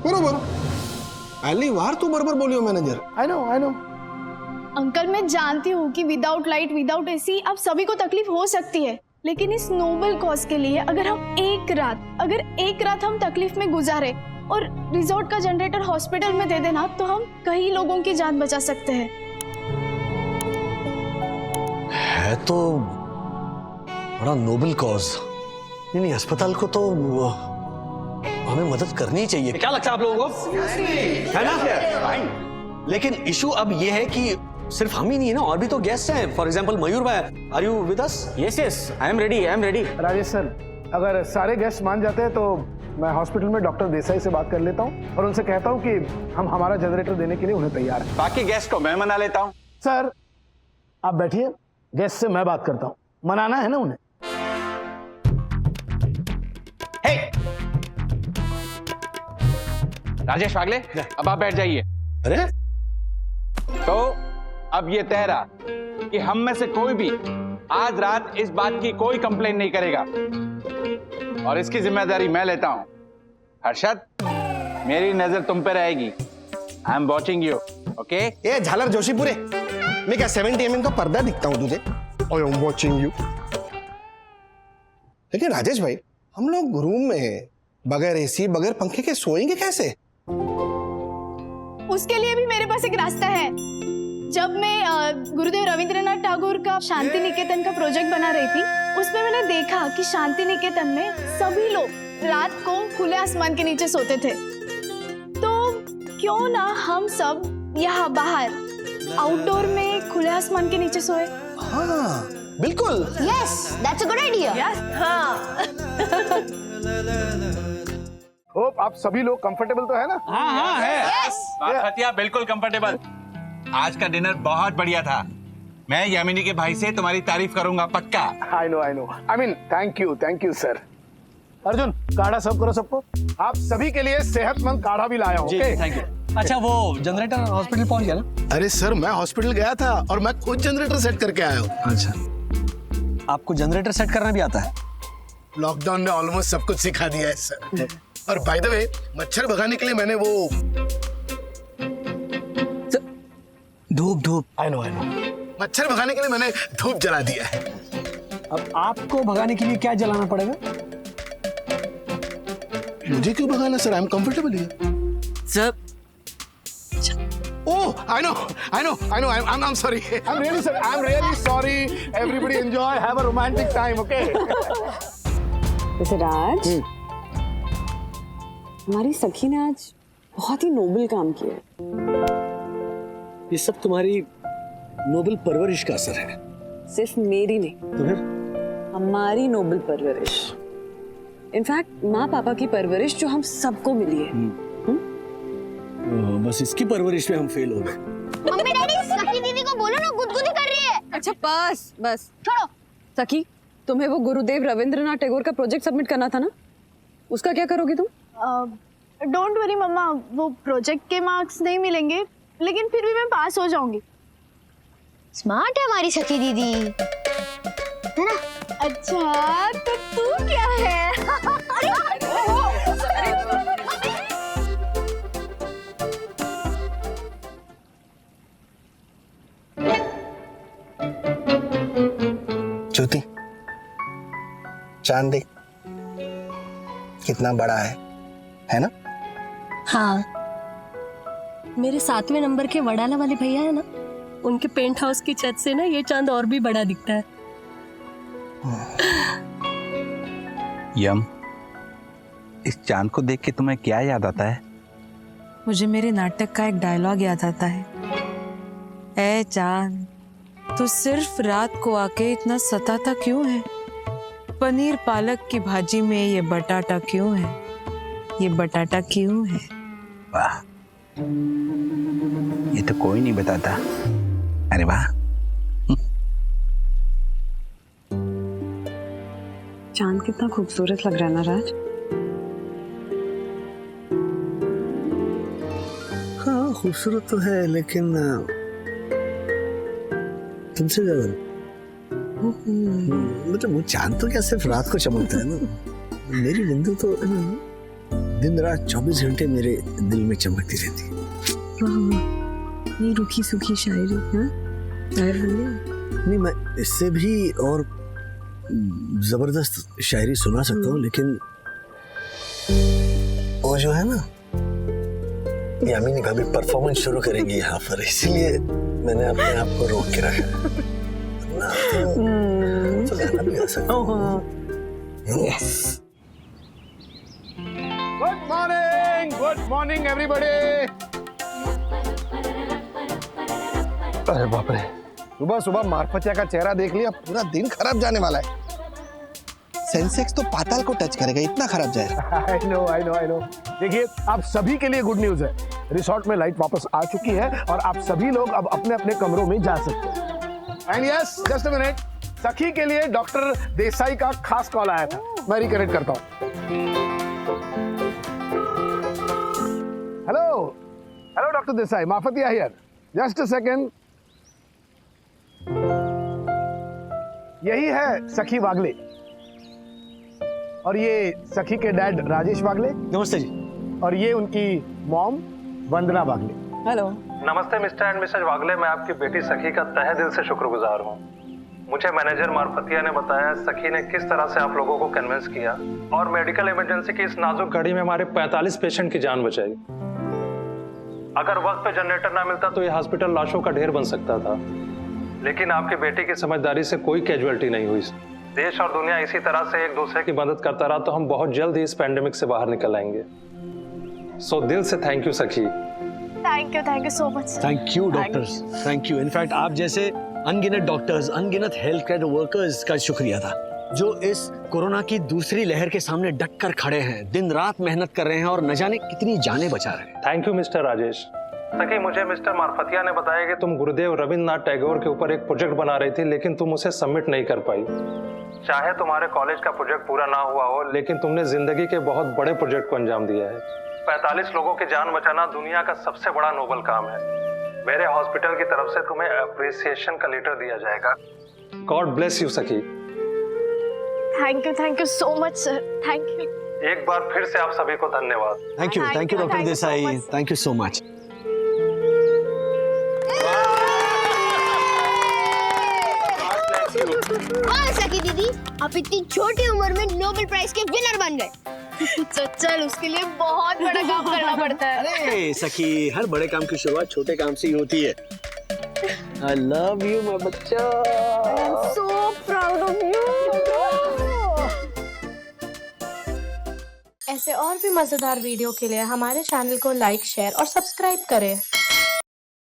बरोबर, पहली बार तू बरोबर बोली हो मैनेजर। I know. अंकल, मैं जानती हूँ कि विदाउट लाइट, विदाउट एसी अब सभी को तकलीफ हो सकती है, लेकिन इस नोबल कॉज के लिए अगर एक रात हम तकलीफ में गुजारे और रिजॉर्ट का जनरेटर हॉस्पिटल में दे देना, तो हम कई लोगों की जान बचा सकते हैं। है तो बड़ा नोबल कॉज। नहीं, अस्पताल को तो हमें मदद करनी चाहिए। क्या लगता है आप लोगों को? है ना? लेकिन इशू अब ये है कि सिर्फ हम ही नहीं है ना, और भी तो गेस्ट हैं। फॉर एग्जांपल मयूर भाई, are you with us? Yes, I am ready. Rajesh sir, अगर सारे गेस्ट मान जाते हैं तो मैं हॉस्पिटल में डॉक्टर देसाई से बात कर लेता हूँ और उनसे कहता हूँ कि हम हमारा जनरेटर देने के लिए उन्हें तैयार हैं। बाकी गेस्ट को मैं मना लेता हूँ। सर आप बैठिए, गेस्ट से मैं बात करता हूँ, मनाना है ना उन्हें। राजेश फागले, अब आप बैठ जाइए। अरे तो अब ये तय रहा कि हम में से कोई भी आज रात इस बात की कोई कंप्लेन नहीं करेगा, और इसकी जिम्मेदारी मैं लेता हूं। हर्षद, मेरी नजर तुम पे रहेगी। I am watching you, okay? ये झालर जोशीपुरे, मैं क्या 70 mm का पर्दा दिखता हूं तुझे? I am watching you. लेकिन राजेश भाई, हम लोग रूम में हैं, बगैर एसी बगैर पंखे के सोएंगे कैसे? उसके लिए भी मेरे पास एक रास्ता है। जब मैं गुरुदेव रविंद्रनाथ टैगोर का शांति निकेतन का प्रोजेक्ट बना रही थी, उसमें मैंने देखा कि शांति निकेतन में सभी लोग रात को खुले आसमान के नीचे सोते थे। तो क्यों ना हम सब यहाँ बाहर आउटडोर में खुले आसमान के नीचे सोए? हाँ बिल्कुल। Yes, that's a good idea. Hope आप सभी लोग कंफर्टेबल तो है ना? हाँ है। हतिया बिल्कुल कंफर्टेबल। आज का डिनर बहुत बढ़िया था। मैं यामिनी के भाई से तुम्हारी तारीफ करूंगा, पक्का। I know. I mean thank you sir. Arjun काढ़ा सर्व करो सबको। आप सभी के लिए सेहतमंद काढ़ा भी लाया हूँ। जी ओके? Thank you. अच्छा वो जनरेटर हॉस्पिटल पहुंच गया ना? अरे सर मैं हॉस्पिटल गया था और मैं खुद जनरेटर सेट करके आया हूँ। अच्छा आपको जनरेटर सेट करना भी आता है? लॉकडाउन ने ऑलमोस्ट सब कुछ सिखा दिया है सर। और बाय द वे मच्छर भगाने के लिए मैंने वो धूप आई नो मच्छर भगाने के लिए मैंने धूप जला दिया है। अब आपको भगाने के लिए क्या जलाना पड़ेगा? मुझे क्यों भगाना सर? I am comfortable here. Sir Oh, I know. I'm sorry. I'm really sorry. Everybody enjoy. Have a romantic time, okay? वैसे राज, हमारी सखी ने आज बहुत ही नोबल काम किया है। ये सब तुम्हारी नोबल परवरिश का असर है। सिर्फ मेरी नहीं, तो फिर हमारी नोबल परवरिश। इनफैक्ट माँ पापा की परवरिश जो हम सबको मिली है। बस इसकी परवरिश में हम फेल हो गए। मम्मी डैडी सखी दीदी को बोलो ना, गुदगुदी कर रही है। अच्छा बस छोड़ो। सखी, तुम्हें वो गुरुदेव रविंद्रनाथ टैगोर का प्रोजेक्ट सबमिट करना था ना, उसका क्या करोगी तुम? डोंट वरी मम्मा, वो प्रोजेक्ट के मार्क्स नहीं मिलेंगे, लेकिन फिर भी मैं पास हो जाऊंगी। स्मार्ट है हमारी सखी दीदी, है ना? अच्छा तो तू क्या है? ज्योति चांद देख कितना बड़ा है ना? हाँ, मेरे 7वें नंबर के वडाला वाले भैया है ना, उनके पेंट हाउस की छत से ना ये चांद और भी बड़ा दिखता है। यम, इस चांद को देख के तुम्हें क्या याद आता है? मुझे मेरे नाटक का एक डायलॉग याद आता है। ए चांद, तू सिर्फ रात को आके इतना सताता क्यों है? पनीर पालक की भाजी में ये बटाटा क्यों है? ये बटाटा क्यों है? वाह, ये तो कोई नहीं बताता। अरे वाह। चांद कितना खूबसूरत लग रहा है ना राज? हाँ खूबसूरत तो है, लेकिन तुमसे ज्यादा मतलब वो चांद तो क्या सिर्फ रात को चमकता है ना। मेरी बिंदु तो दिन रात 24 घंटे मेरे दिल में चमकती रहती है। ये रूखी सूखी शायरी ना, नहीं मैं इससे भी और जबरदस्त शायरी सुना सकता हूँ, लेकिन वो जो है ना, यामिनी भाभी परफॉर्मेंस शुरू करेंगी यहाँ पर, इसलिए मैंने अपने आप को रोक के रखा। तो गाना भी गा सकता हूँ। Good morning everybody. अरे बाप रे, सुबह सुबह मारफतिया का चेहरा देख लिया, पूरा दिन खराब जाने वाला है। सेंसेक्स तो पाताल को टच करेगा, इतना खराब जाएगा। I know। देखिए आप सभी के लिए गुड न्यूज है, रिसोर्ट में लाइट वापस आ चुकी है और आप सभी लोग अब अपने अपने कमरों में जा सकते हैं। And yes, just a minute, सखी के लिए डॉक्टर देसाई का खास कॉल आया था, मैं रिकनेक्ट करता हूँ। Hello doctor Desai, Marfatia here, just a second. यही है सखी वागले और ये सखी के डैड राजेश वागले। नमस्ते जी। और ये उनकी मॉम वंदना वागले। हेलो। नमस्ते मिस्टर एंड मिसेज वागले, मैं आपकी बेटी सखी का तहे दिल से शुक्रगुजार हूँ। मुझे मैनेजर मारफतिया ने बताया सखी ने किस तरह से आप लोगों को कन्विंस किया और मेडिकल इमरजेंसी की इस नाजुक घड़ी में हमारे 45 पेशेंट की जान बचाई। अगर वक्त पे जनरेटर ना मिलता तो ये हॉस्पिटल लाशों का ढेर बन सकता था, लेकिन आपकी बेटी की समझदारी से कोई कैजुअलिटी नहीं हुई। देश और दुनिया इसी तरह से एक दूसरे की मदद करता रहा तो हम बहुत जल्द ही इस पैंडेमिक से बाहर निकल आएंगे। सो दिल से थैंक यू सखी। Thank you so much. Thank you doctors, thank you. In fact आप जैसे अनगिनत डॉक्टर्स, अनगिनत हेल्थ केयर वर्कर्स का शुक्रिया था, जो इस कोरोना की दूसरी लहर के सामने डट कर खड़े हैं, दिन रात मेहनत कर रहे हैं और न जाने कितनी जानें बचा रहे हैं। Thank you mister Rajesh. सखी, मुझे मिस्टर मारफतिया ने बताया कि तुम गुरुदेव रविंद्रनाथ टैगोर के ऊपर एक प्रोजेक्ट बना रही थी, लेकिन तुम उसे सबमिट नहीं कर पाई। चाहे तुम्हारे कॉलेज का प्रोजेक्ट पूरा ना हुआ हो, लेकिन तुमने जिंदगी के बहुत बड़े प्रोजेक्ट को अंजाम दिया है। 45 लोगों की जान बचाना दुनिया का सबसे बड़ा नोबल काम है। मेरे हॉस्पिटल की तरफ से तुम्हें अप्रिसिएशन का लेटर दिया जाएगा। गॉड ब्लेस यू सखी। Thank you so much sir, thank you. एक बार फिर से आप सभी को धन्यवाद। Thank you doctor thank you so Desai, much. Thank you so much. और सखी दीदी, आप इतनी छोटी उम्र में नोबेल प्राइज के विनर बन गए। तो चल, उसके लिए बहुत बड़ा काम करना पड़ता है। अरे सखी, हर बड़े काम की शुरुआत छोटे काम से ही होती है। I love you my बच्चा। So proud of you। ऐसे और भी मजेदार वीडियो के लिए हमारे चैनल को लाइक, शेयर और सब्सक्राइब करें।